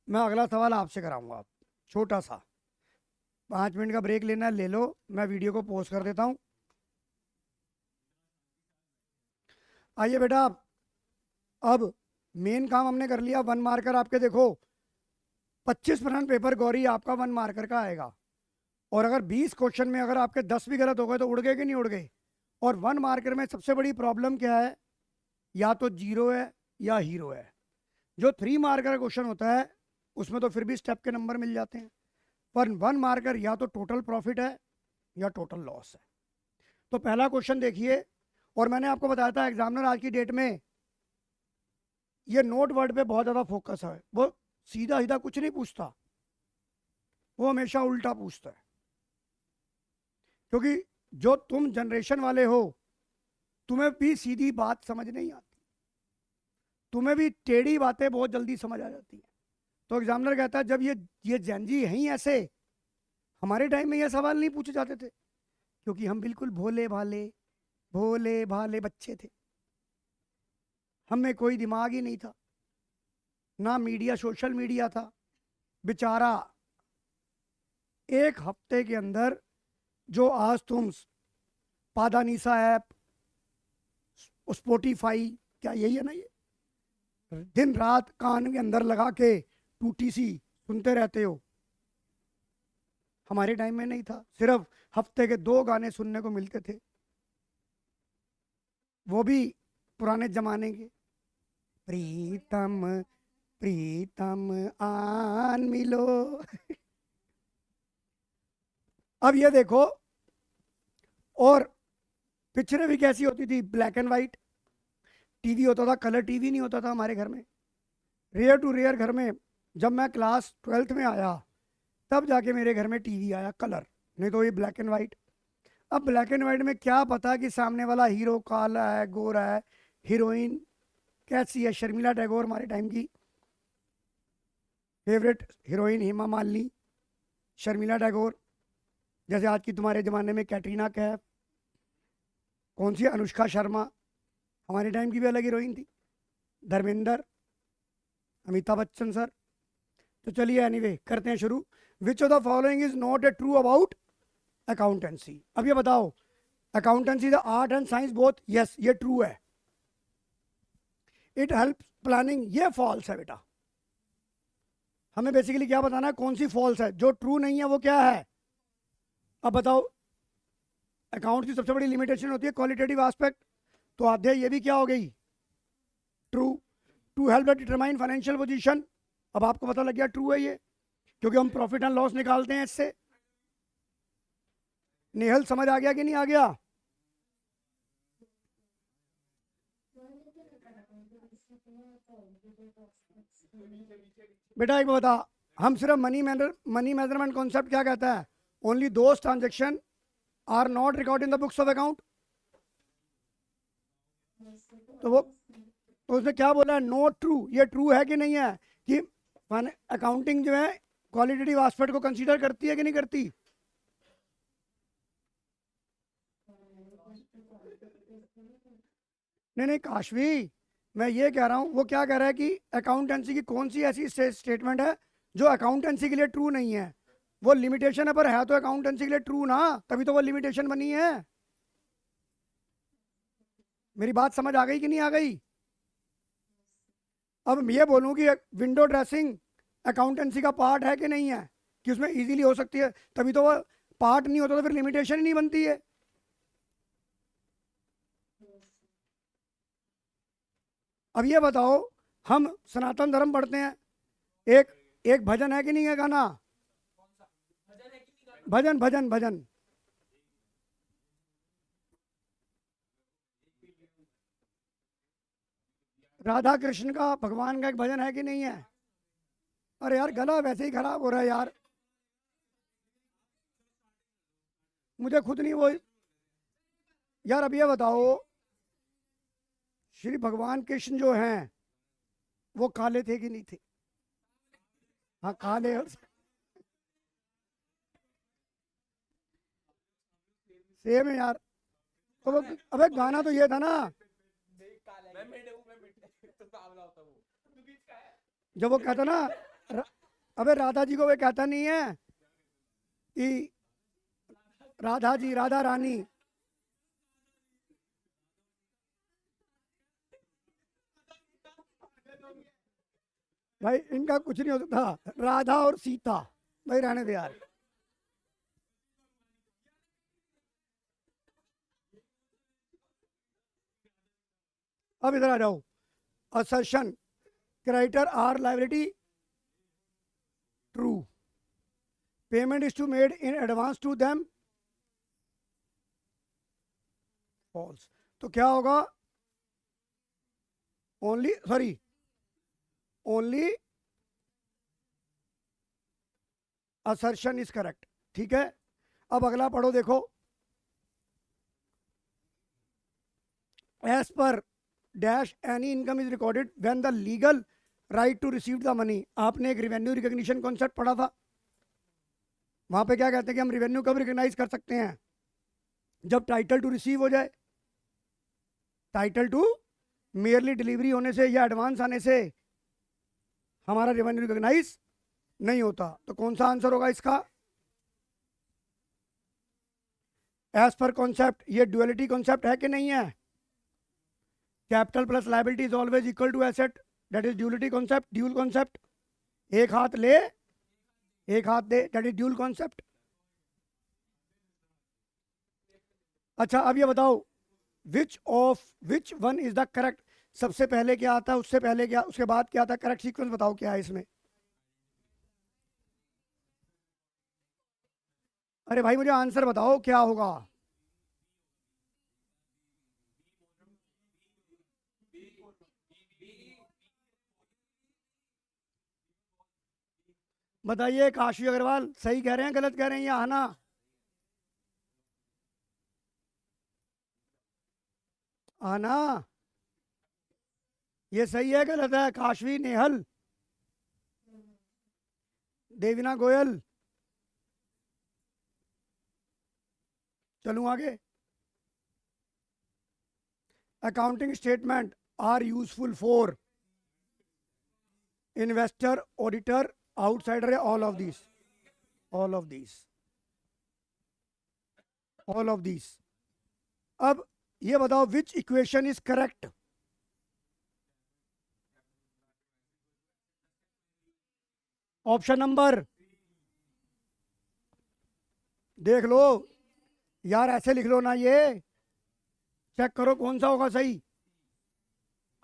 मैं अगला सवाल आपसे कराऊंगा, छोटा सा, 5 मिनट का ब्रेक लेना है ले लो, मैं वीडियो को पॉज कर देता हूं। आइए बेटा, अब मेन काम हमने कर लिया। 1 मार्कर आपके देखो 25% पेपर गौरी आपका 1 मार्कर का आएगा, और अगर 20 क्वेश्चन में अगर आपके 10 भी गलत हो गए तो उड़ गए कि नहीं उड़ गए। और 1 मार्कर में सबसे बड़ी प्रॉब्लम क्या है, या तो 0 है या हीरो है। जो 3 मार्कर का क्वेश्चन होता है उसमें तो फिर भी स्टेप के नंबर मिल जाते हैं, पर 1 मार्कर या तो टोटल प्रॉफिट है या टोटल लॉस है। तो पहला क्वेश्चन देखिए, और मैंने आपको बताया था एग्जामिनर आज की डेट में ये नोट वर्ड पे बहुत ज़्यादा फोकस है। वो सीधा सीधा कुछ नहीं पूछता, वो हमेशा उल्टा पूछता है, क्योंकि जो तुम जनरेशन वाले हो तुम्हें भी सीधी बात समझ नहीं आती, तुम्हें भी टेढ़ी बातें बहुत जल्दी समझ आ जाती हैं। तो एग्जामिनर कहता है जब ये जैनजी हैं ही ऐसे, हमारे टाइम में ये सवाल नहीं पूछे जाते थे, क्योंकि हम बिल्कुल भोले भाले बच्चे थे, हमें कोई दिमाग ही नहीं था, ना मीडिया सोशल मीडिया था। बेचारा 1 हफ्ते के अंदर जो आज तुम पादानीसा ऐप, स्पॉटिफाई, क्या यही है ना, ये दिन रात कान के अंदर लगा के टूटी सी सुनते रहते हो, हमारे टाइम में नहीं था। सिर्फ हफ्ते के 2 गाने सुनने को मिलते थे, वो भी पुराने जमाने के। प्रीतम प्रीतम आन मिलो। अब ये देखो, और पिक्चरें भी कैसी होती थी, ब्लैक एंड वाइट। टीवी होता था, कलर टीवी नहीं होता था हमारे घर में, रेयर टू रेयर घर में। जब मैं क्लास 12th में आया तब जाके मेरे घर में टीवी आया कलर, नहीं तो ये ब्लैक एंड वाइट। अब ब्लैक एंड वाइट में क्या पता कि सामने वाला हीरो काला है गोरा है, हीरोइन कैसी है। शर्मिला टैगोर हमारे टाइम की फेवरेट हीरोइन, हेमा मालिनी, शर्मिला टैगोर। जैसे आज की तुम्हारे ज़माने में कैटरीना कैफ, कौन सी अनुष्का शर्मा, हमारे टाइम की भी अलग हीरोइन थी, धर्मेंद्र, अमिताभ बच्चन सर। तो चलिए एनीवे करते हैं शुरू। विच of the following is not a true about accountancy. अब ये बताओ, accountancy the art and science both, yes ये ट्रू है। इट हेल्प प्लानिंग, ये फॉल्स है बेटा। हमें बेसिकली क्या बताना है, कौन सी फॉल्स है, जो ट्रू नहीं है वो क्या है। अब बताओ, अकाउंट की सबसे बड़ी लिमिटेशन होती है क्वालिटेटिव एस्पेक्ट, तो अध्याय ये भी क्या हो गई, true. To help the determine financial position, अब आपको पता लग गया ट्रू है ये, क्योंकि हम प्रॉफिट एंड लॉस निकालते हैं इससे। नेहल समझ आ गया कि नहीं आ गया। बेटा एक बता, हम सिर्फ मनी मेजरमेंट कॉन्सेप्ट क्या कहता है, only those transaction are not record in the books of account. तो उसने क्या बोला है, नॉट ट्रू। ये ट्रू है कि नहीं है कि अकाउंटिंग जो है क्वालिटेटिव एस्पेक्ट को कंसीडर करती है कि नहीं करती। नहीं काशवी, मैं ये कह रहा हूं, वो क्या कह रहा है कि अकाउंटेंसी की कौन सी ऐसी स्टेटमेंट है जो अकाउंटेंसी के लिए ट्रू नहीं है। वो लिमिटेशन है, पर है तो अकाउंटेंसी के लिए ट्रू ना, तभी तो वो लिमिटेशन बनी है। मेरी बात समझ आ गई कि नहीं आ गई। अब ये बोलूं कि विंडो ड्रेसिंग अकाउंटेंसी का पार्ट है कि नहीं है, कि उसमें इजीली हो सकती है, तभी तो वो पार्ट नहीं होता तो फिर लिमिटेशन ही नहीं बनती है। अब ये बताओ, हम सनातन धर्म पढ़ते हैं, एक एक भजन है कि नहीं है गाना, भजन भजन भजन, राधा कृष्ण का भगवान का एक भजन है कि नहीं है। अरे यार गला वैसे ही खराब हो रहा है यार, मुझे खुद नहीं वो। यार अब ये बताओ, श्री भगवान कृष्ण जो हैं वो काले थे कि नहीं थे। हाँ काले, और सेम है यार। तो वो अबे गाना तो ये था ना, मैं मिड हूँ, मैं मिड तो कामला होता वो तू बीच का है। जब वो कहता ना र, अबे राधा जी को वे कहता नहीं है कि राधा जी, राधा रानी। भाई इनका कुछ नहीं हो सकता, राधा और सीता। भाई रहने दे यार। अब इधर आ जाओ। Assertion, creditor are liability, true. Payment is to made in advance to them, false. तो क्या होगा? Only, sorry, only assertion is correct. ठीक है, अब अगला पढ़ो, देखो। As per dash any income is recorded when the legal right to receive the money. आपने एक रिवेन्यू रिकॉग्निशन कॉन्सेप्ट पढ़ा था, वहां पे क्या कहते हैं कि हम रिवेन्यू कब रिकॉग्नाइज कर सकते हैं? जब टाइटल टू रिसीव हो जाए। टाइटल टू मेयरली डिलीवरी होने से या एडवांस आने से हमारा रेवेन्यू रिकॉग्नाइज नहीं होता। तो कौन सा आंसर होगा इसका? एज पर कॉन्सेप्ट, ये ड्युअलिटी कॉन्सेप्ट है कि नहीं है? Capital plus liability is always equal to asset, that is duality concept, dual concept. एक हाथ ले एक हाथ दे, दैट इज ड्यूल कॉन्सेप्ट। अच्छा अब ये बताओ, which one is the correct? सबसे पहले क्या आता है, उससे पहले क्या, उसके बाद क्या आता है? करेक्ट सीक्वेंस बताओ क्या है इसमें। अरे भाई मुझे आंसर बताओ क्या होगा। बताइए, काशी अग्रवाल सही कह रहे हैं, गलत कह रहे हैं, या आना? आना, ये सही है गलत है? काशवी, नेहल, देविना गोयल। चलूं आगे। Accounting statement are useful for investor, auditor, outsider, all of this? All of this, all of this. अब ये बताओ which equation is correct? Option number देख लो यार, ऐसे लिख लो ना, ये चेक करो कौन सा होगा सही।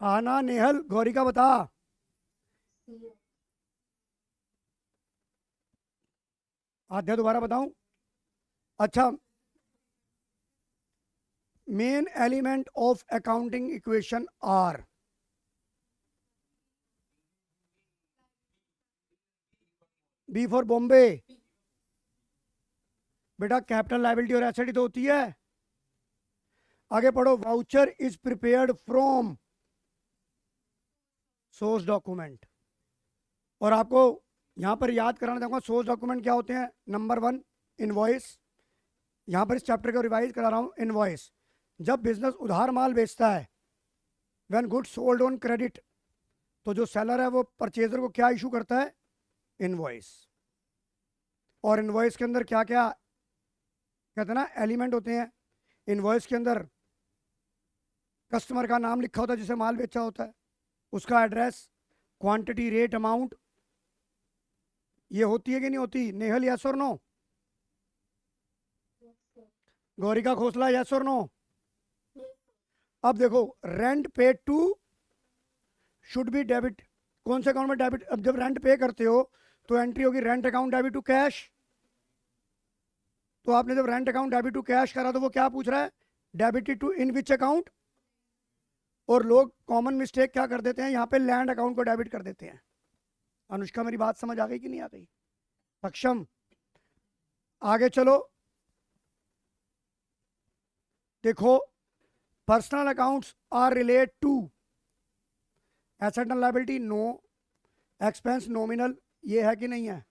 आना, नेहल, गौरी का बता। आध्या दोबारा बताऊं? अच्छा, main element of accounting equation are, B for Bombay. बेटा कैपिटल लायबिलिटी और एसेट ही तो होती है। आगे पढ़ो, voucher is prepared from source document. और आपको यहां पर याद कराना चाहूंगा सोर्स डॉक्यूमेंट क्या होते हैं। Number 1, invoice. यहां पर इस चैप्टर को रिवाइज करा रहा हूं। इनवॉइस, जब बिजनेस उधार माल बेचता है, when goods sold on credit, तो जो सेलर है वो परचेजर को क्या इशू करता है? इनवॉइस। और इनवॉइस के अंदर क्या क्या कहते हैं ना, एलिमेंट होते हैं। इनवॉइस के अंदर कस्टमर का नाम लिखा होता है जिसे माल बेचा होता है, उसका एड्रेस, क्वांटिटी, रेट, अमाउंट। ये होती है कि नहीं होती? नेहल, यस और no? Gaurika Khosla, yes और नो? अब देखो, rent paid to should be debit. कौन से अकाउंट में डेबिट? अब जब रेंट पे करते हो तो एंट्री होगी rent account debit to cash. तो आपने जब rent account debit to cash करा तो वो क्या पूछ रहा है? Debited to in which account. और लोग कॉमन मिस्टेक क्या कर देते हैं, यहाँ पे लैंड अकाउंट को डेबिट कर देते हैं। अनुष्का मेरी बात समझ आ गई कि नहीं आ गई? सक्षम, आगे चलो। देखो, personal accounts are relate to asset and liability, no. Expense nominal, ये है कि नहीं है?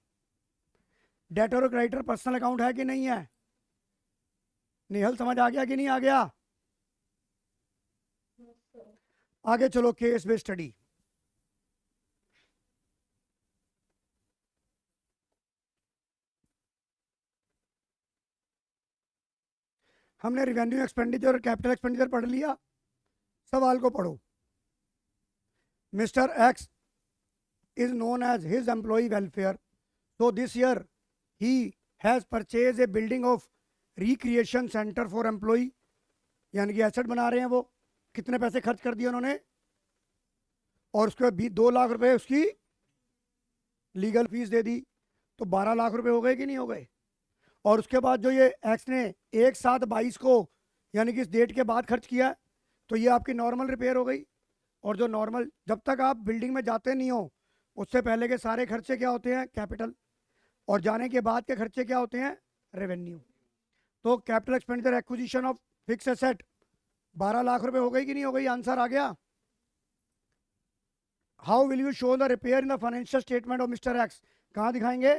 डेटर और क्रेडिटर पर्सनल अकाउंट है कि नहीं है? नेहल समझ आ गया कि नहीं आ गया? आगे चलो, केस बेस्ड स्टडी। हमने रिवेन्यू एक्सपेंडिचर और कैपिटल एक्सपेंडिचर पढ़ लिया। सवाल को पढ़ो। Mister x is known as his employee welfare. So this year he has purchased a building of recreation center for employee, यानी कि एसेट बना रहे हैं वो। कितने पैसे खर्च कर दिए उन्होंने, और उसके बाद 2 लाख रुपए उसकी लीगल फीस दे दी, तो 12 लाख रुपए हो गए कि नहीं हो गए। और उसके बाद जो ये एक्स ने 1/7/22 को यानी कि इस डेट के बाद खर्च किया, तो ये आपकी नॉर्मल रिपेयर हो गई। और जो नॉर्मल, जब तक आप बिल्डिंग में जाते नहीं हो उससे पहले के सारे खर्चे क्या होते हैं, कैपिटल, और जाने के बाद के खर्चे क्या होते हैं, रेवेन्यू। तो capital expenditure acquisition of fix asset 12 lakh रुपए हो गई कि नहीं हो गई, आंसर आ गया। How will you show the repair in the financial statement of mister X, कहां दिखाएंगे,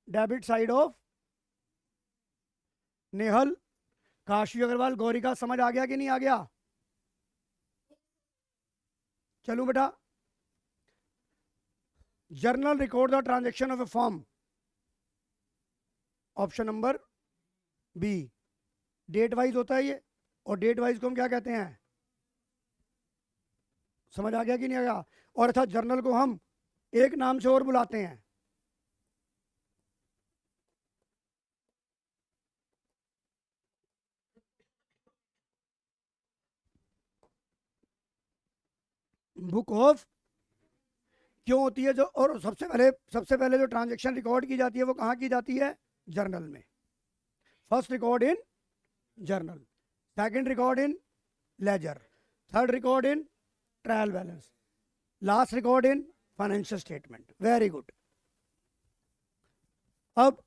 debit side of. Nehal, Kashi Agarwal, Gaurika, समझ आ गया कि नहीं आ गया। चलूं बेटा। Journal record the transaction of a form, option number B. Date wise होता है ये, और डेट वाइज को हम क्या कहते हैं, समझ आ गया कि नहीं आ गया। और अच्छा, जर्नल को हम एक नाम से और बुलाते हैं, बुक ऑफ। क्यों होती है जो, और सबसे पहले जो ट्रांजैक्शन रिकॉर्ड की जाती है वो कहाँ की जाती है, जर्नल में। First record in journal, second record in ledger, third record in trial balance, last record in financial statement. Very good. अब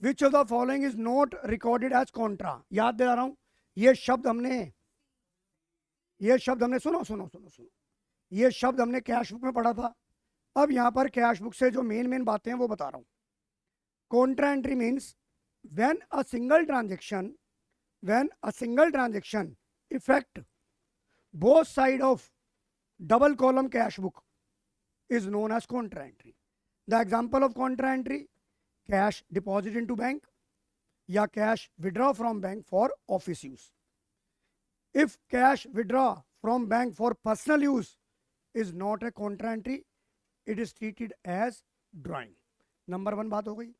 which of the following is not recorded as contra, याद दिला रहा हूं, ये शब्द हमने सुनो सुनो सुनो सुनो, ये शब्द हमने कैश बुक में पढ़ा था। अब यहां पर कैश बुक से जो मेन बातें हैं वो बता रहा हूं। Contra entry means when a single transaction effect both side of double column cash book is known as contra entry. The example of contra entry, cash deposit into bank या cash withdraw from bank for office use. If cash withdraw from bank for personal use is not a contra entry, it is treated as drawing. Number 1 बात हो गई।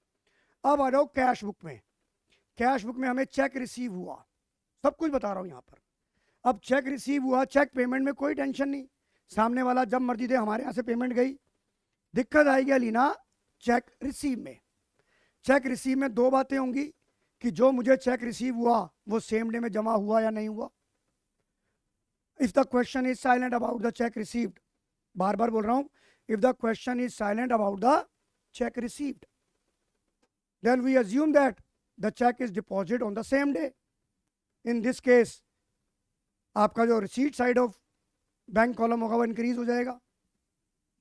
अब आ जाओ cash book में। Cash book में हमें चेक रिसीव हुआ, सब कुछ बता रहा हूं यहां पर। अब चेक रिसीव हुआ, चेक पेमेंट में कोई टेंशन नहीं, सामने वाला जब मर्जी दे, हमारे यहां से पेमेंट गई। दिक्कत आएगी अलीना चेक रिसीव में। चेक रिसीव में 2 बातें होंगी कि जो मुझे चेक रिसीव हुआ वो सेम डे में जमा हुआ या नहीं हुआ। If the question is silent about the cheque received, बार बार बोल रहा हूं, if the question is silent about the cheque received, then we assume that the cheque is deposit on the same day. In this case आपका जो receipt side of bank column होगा वो increase हो जाएगा।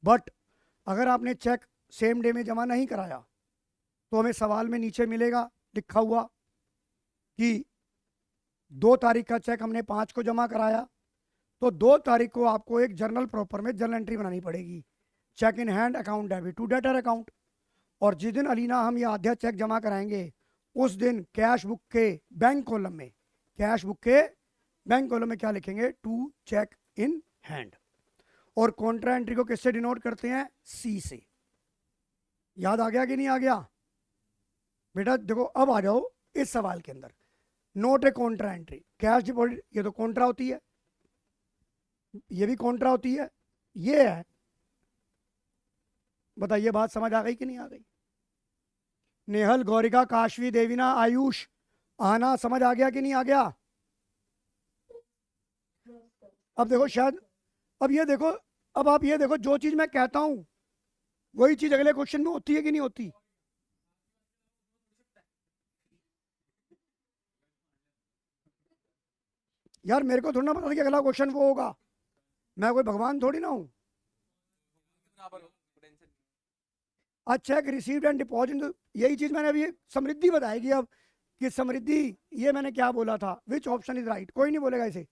बट अगर आपने check same day में जमा नहीं कराया तो हमें सवाल में नीचे मिलेगा लिखा हुआ कि 2 तारीख का चेक हमने 5 को जमा कराया, तो 2 तारीख को आपको एक जर्नल प्रॉपर में जर्नल एंट्री बनानी पड़ेगी, cheque in hand account debit to debtor account. और जिस दिन अलीना हम ये आधा चेक जमा कराएंगे उस दिन कैश बुक के बैंक कॉलम में क्या लिखेंगे, टू चेक इन हैंड। और कॉन्ट्रा एंट्री को किससे डिनोट करते हैं, सी से। याद आ गया कि नहीं आ गया बेटा। देखो अब आ जाओ इस सवाल के अंदर, नोट ए कॉन्ट्रा एंट्री, कैश डिपॉजिट, ये तो कॉन्ट्रा होती है, ये भी कॉन्ट्रा होती है, ये है। बताइए बात समझ आ गई कि नहीं आ गई। नेहल, गौरिका, काशवी, देवीना, आयुष, आना, समझ आ गया कि नहीं आ गया। अब देखो शायद, अब ये देखो, अब आप ये देखो, जो चीज मैं कहता हूं वही चीज अगले क्वेश्चन में होती है कि नहीं होती। यार मेरे को थोड़ा ना पता था कि अगला क्वेश्चन वो होगा, मैं कोई भगवान थोड़ी ना हूं। अच्छा, चेक रिसीव्ड एंड डिपॉजिट, यही चीज मैंने अभी समृद्धि बताएगी अब कि समृद्धि, ये मैंने क्या बोला था, विच ऑप्शन इज राइट, कोई नहीं बोलेगा इसे।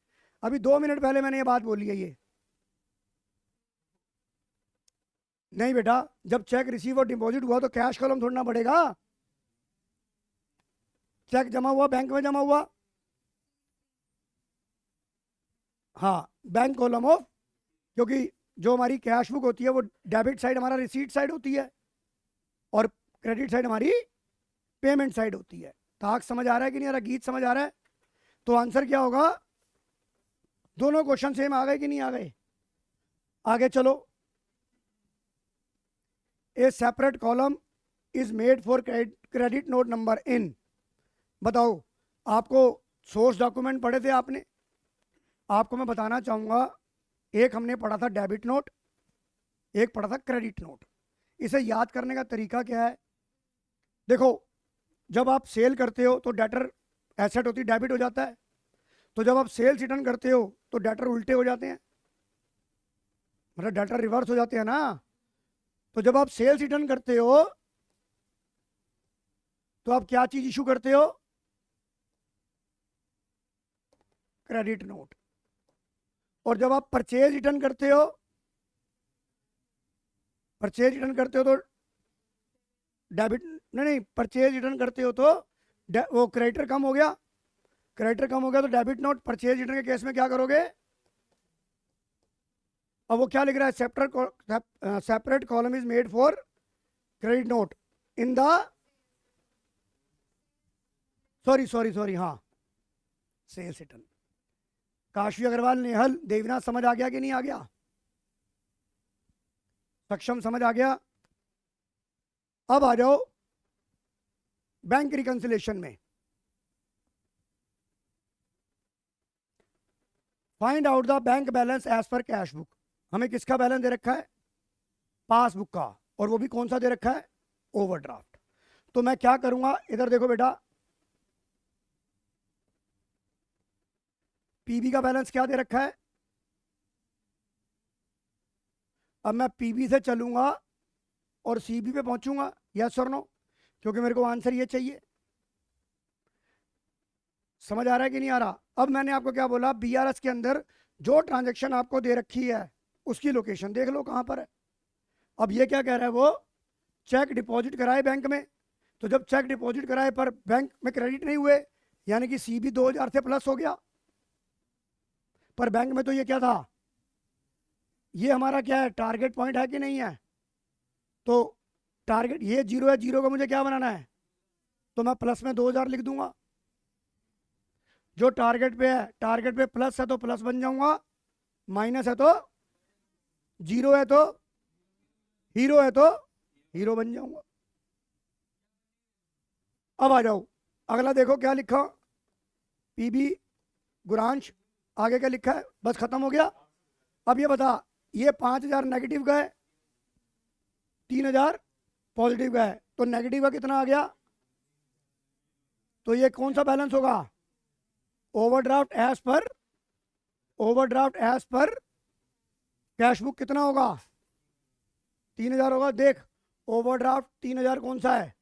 अभी 2 मिनट पहले मैंने ये बात बोली है ये। नहीं बेटा, जब चेक रिसीव और डिपॉजिट हुआ तो कैश कॉलम थोड़ा ना बढ़ेगा। चेक जमा हुआ, बैंक में जमा हुआ, हाँ, बैंक कॉलम ऑफ, क्योंकि जो हमारी कैश बुक होती है वो डेबिट साइड हमारा रिसीट साइड होती है और क्रेडिट साइड हमारी पेमेंट साइड होती है। ताक समझ आ रहा है कि नहीं आ रहा, गीत समझ आ रहा है? तो आंसर क्या होगा? दोनों क्वेश्चन सेम आ गए कि नहीं आ गए? आगे चलो। ए separate column is made for credit note number in. बताओ, आपको सोर्स डॉक्यूमेंट पढ़े थे आपने? आपको मैं बताना चाहूंगा, एक हमने पढ़ा था डेबिट नोट, एक पढ़ा था क्रेडिट नोट। इसे याद करने का तरीका क्या है? देखो, जब आप सेल करते हो तो डेटर एसेट होती, डेबिट हो जाता है। तो जब आप सेल्स रिटर्न करते हो तो डेटर उल्टे हो जाते हैं, मतलब डेटर रिवर्स हो जाते हैं ना। तो जब आप सेल्स रिटर्न करते हो तो आप क्या चीज इशू करते हो? Credit note. और जब आप परचेज रिटर्न करते हो, परचेज रिटर्न करते हो तो डेबिट, नहीं, परचेज रिटर्न करते हो तो वो क्रेडिटर कम हो गया, क्रेडिटर कम हो गया तो डेबिट नोट। परचेज रिटर्न के केस में क्या करोगे? अब वो क्या लिख रहा है? Separate column is made for credit note in the, sorry, हाँ, सेल्स रिटर्न। काशी अग्रवाल, नेहल, देवनाथ समझ आ गया कि नहीं आ गया? सक्षम समझ आ गया? अब आ जाओ बैंक रिकंसिलेशन में। Find out the bank balance as per cash book. हमें किसका बैलेंस दे रखा है? पासबुक का। और वो भी कौन सा दे रखा है? ओवरड्राफ्ट। तो मैं क्या करूंगा, इधर देखो बेटा, पीबी का बैलेंस क्या दे रखा है? अब मैं पीबी से चलूंगा और सीबी पे पहुंचूंगा, यस और नो, क्योंकि मेरे को आंसर ये चाहिए। समझ आ रहा है कि नहीं आ रहा? अब मैंने आपको क्या बोला, बीआरएस के अंदर जो ट्रांजैक्शन आपको दे रखी है उसकी लोकेशन देख लो कहां पर है। अब ये क्या कह रहा है, वो चेक डिपॉजिट कराए बैंक में, तो जब चेक डिपॉजिट कराए पर बैंक में क्रेडिट नहीं हुए, यानी कि सीबी 2000 से प्लस हो गया। पर बैंक में तो ये क्या था, ये हमारा क्या है, टारगेट पॉइंट है कि नहीं है? तो टारगेट ये 0 है, 0 को मुझे क्या बनाना है? तो मैं प्लस में 2000 लिख दूंगा। जो टारगेट पे है, टारगेट पे प्लस है तो प्लस बन जाऊंगा, माइनस है तो जीरो, है तो हीरो, है तो हीरो बन जाऊंगा। अब आ जाओ, अगला देखो क्या लिखा, पीबी गुरांश, आगे क्या लिखा है? बस खत्म हो गया। अब ये बता, ये 5000 नेगेटिव का है, 3000 पॉजिटिव का है, तो नेगेटिव का कितना आ गया? तो ये कौन सा बैलेंस होगा? Overdraft as per, overdraft as per cash book कितना होगा? 3000 होगा। देख, ओवरड्राफ्ट 3000 कौन सा है?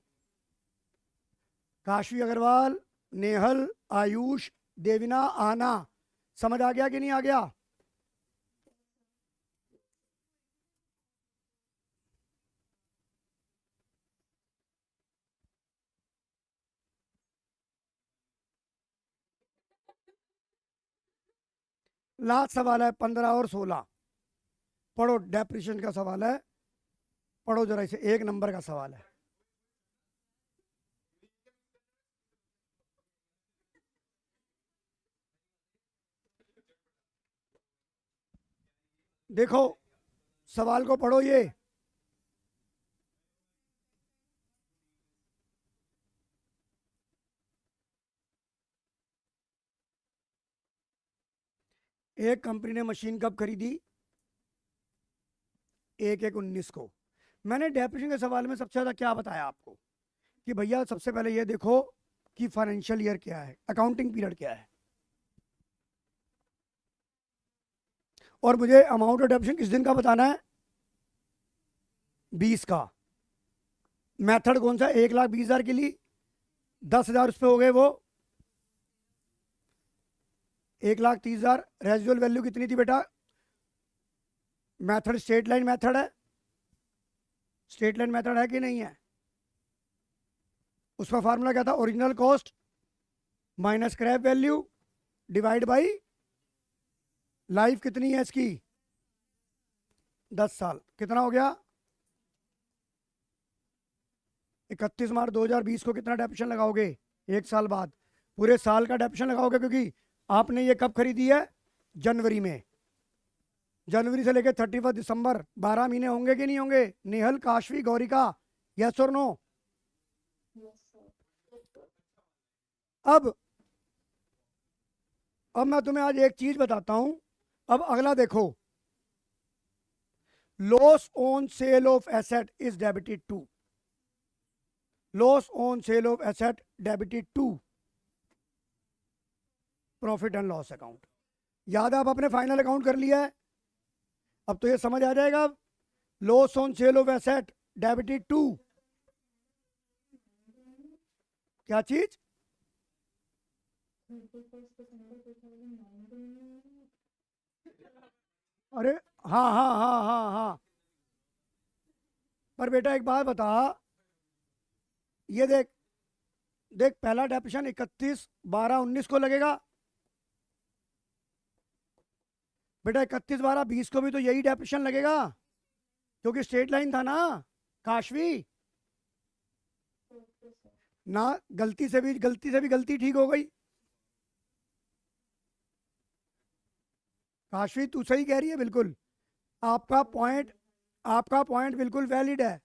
काशी अग्रवाल, नेहल, आयुष, देविना, आना, समझ आ गया कि नहीं आ गया? लास्ट सवाल है 15 और 16। पढ़ो, डेप्रिशिएशन का सवाल है, पढ़ो जरा इसे, 1 नंबर का सवाल है। देखो, सवाल को पढ़ो, ये एक कंपनी ने मशीन कब खरीदी? 1/1/19 को। मैंने डेप्रिशिएशन के सवाल में सबसे ज्यादा क्या बताया आपको कि भैया सबसे पहले ये देखो कि फाइनेंशियल ईयर क्या है, अकाउंटिंग पीरियड क्या है, और मुझे अमाउंट ऑफ डेप्रिशिएशन किस दिन का बताना है? 20 का। मेथड कौन सा? 1,20,000 के लिए 10,000 उस पर हो गए, वो 1,30,000 रेजिडुअल वैल्यू कितनी थी बेटा? मेथड स्ट्रेट लाइन मेथड है, स्ट्रेट लाइन मेथड है कि नहीं है? उसका फार्मूला क्या था? Original cost minus scrap value divide by life कितनी है इसकी? 10 साल। कितना हो गया? 31 मार्च 2020 को कितना डेप्यूशन लगाओगे? 1 साल बाद पूरे साल का डेप्यूशन लगाओगे, क्योंकि आपने ये कब खरीदी है? जनवरी में। जनवरी से लेकर 31 दिसंबर 12 महीने होंगे कि नहीं होंगे? नेहल, काशवी, गौरिका, यस और नो? अब मैं तुम्हें आज एक चीज बताता हूं। अब अगला देखो, loss on sale of asset is debited to, loss on sale of asset debited to profit and loss account. याद है, आप अपने फाइनल अकाउंट कर लिया है, अब तो ये समझ आ जाएगा। Loss on sale of asset debited to क्या चीज? अरे हाँ हाँ हाँ हाँ हाँ, पर बेटा एक बात बता, ये देख देख, पहला डेप्यूशन 31/12/19 को लगेगा बेटा। 31/12/20 को भी तो यही डेप्यूशन लगेगा, क्योंकि स्ट्रेट लाइन था ना काशवी ना। गलती से भी गलती ठीक हो गई। काशवी तू सही कह रही है बिल्कुल, आपका पॉइंट बिल्कुल वैलिड है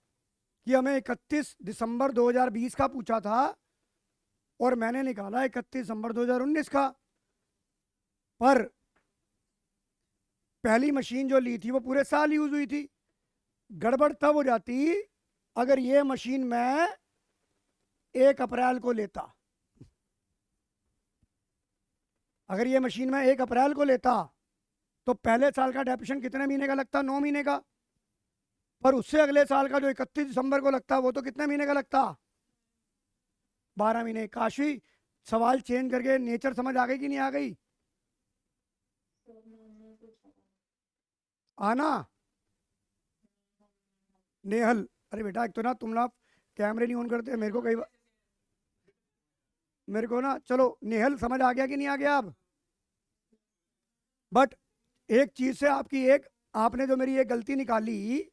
कि हमें 31 दिसंबर 2020 का पूछा था और मैंने निकाला 31 दिसंबर 2019 का। पर पहली मशीन जो ली थी वो पूरे साल यूज हुई थी। गड़बड़ तब हो जाती अगर ये मशीन मैं 1 अप्रैल को लेता, अगर ये मशीन मैं 1 अप्रैल को लेता तो पहले साल का डेप्यूशन कितने महीने का लगता? 9 महीने का। पर उससे अगले साल का जो 31 दिसंबर को लगता वो तो कितने महीने का लगता? 12 महीने। काशी सवाल चेंज करके नेचर समझ आ गई कि नहीं आ गई? आना नेहल, अरे बेटा एक तो ना तुम लोग कैमरे नहीं ऑन करते, मेरे को कई बार, मेरे को ना, चलो नेहल समझ आ गया कि नहीं आ गया अब? बट एक चीज से आपने जो मेरी एक गलती निकाली,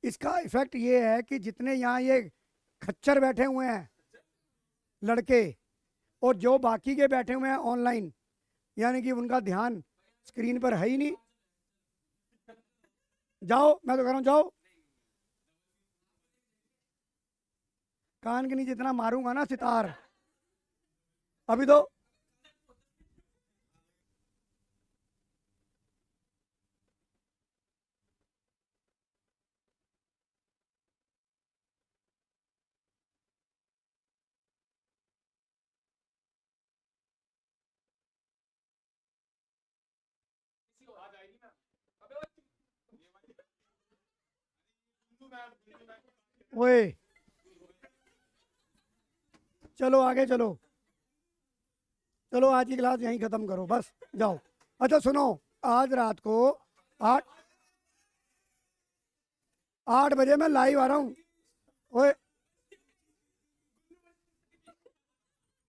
इसका इफेक्ट ये है कि जितने यहाँ ये खच्चर बैठे हुए हैं लड़के, और जो बाकी के बैठे हुए हैं ऑनलाइन, यानी कि उनका ध्यान स्क्रीन पर है ही नहीं। जाओ, मैं तो कह रहा हूँ जाओ। कान के नीचे इतना मारूंगा ना सितार, अभी तो किसी को आवाज आएगी ना। अबे वो ओए, चलो आगे चलो, चलो आज की क्लास यहीं खत्म करो बस, जाओ। अच्छा सुनो, आज रात को 8 8 बजे मैं लाइव आ रहा हूँ। ओए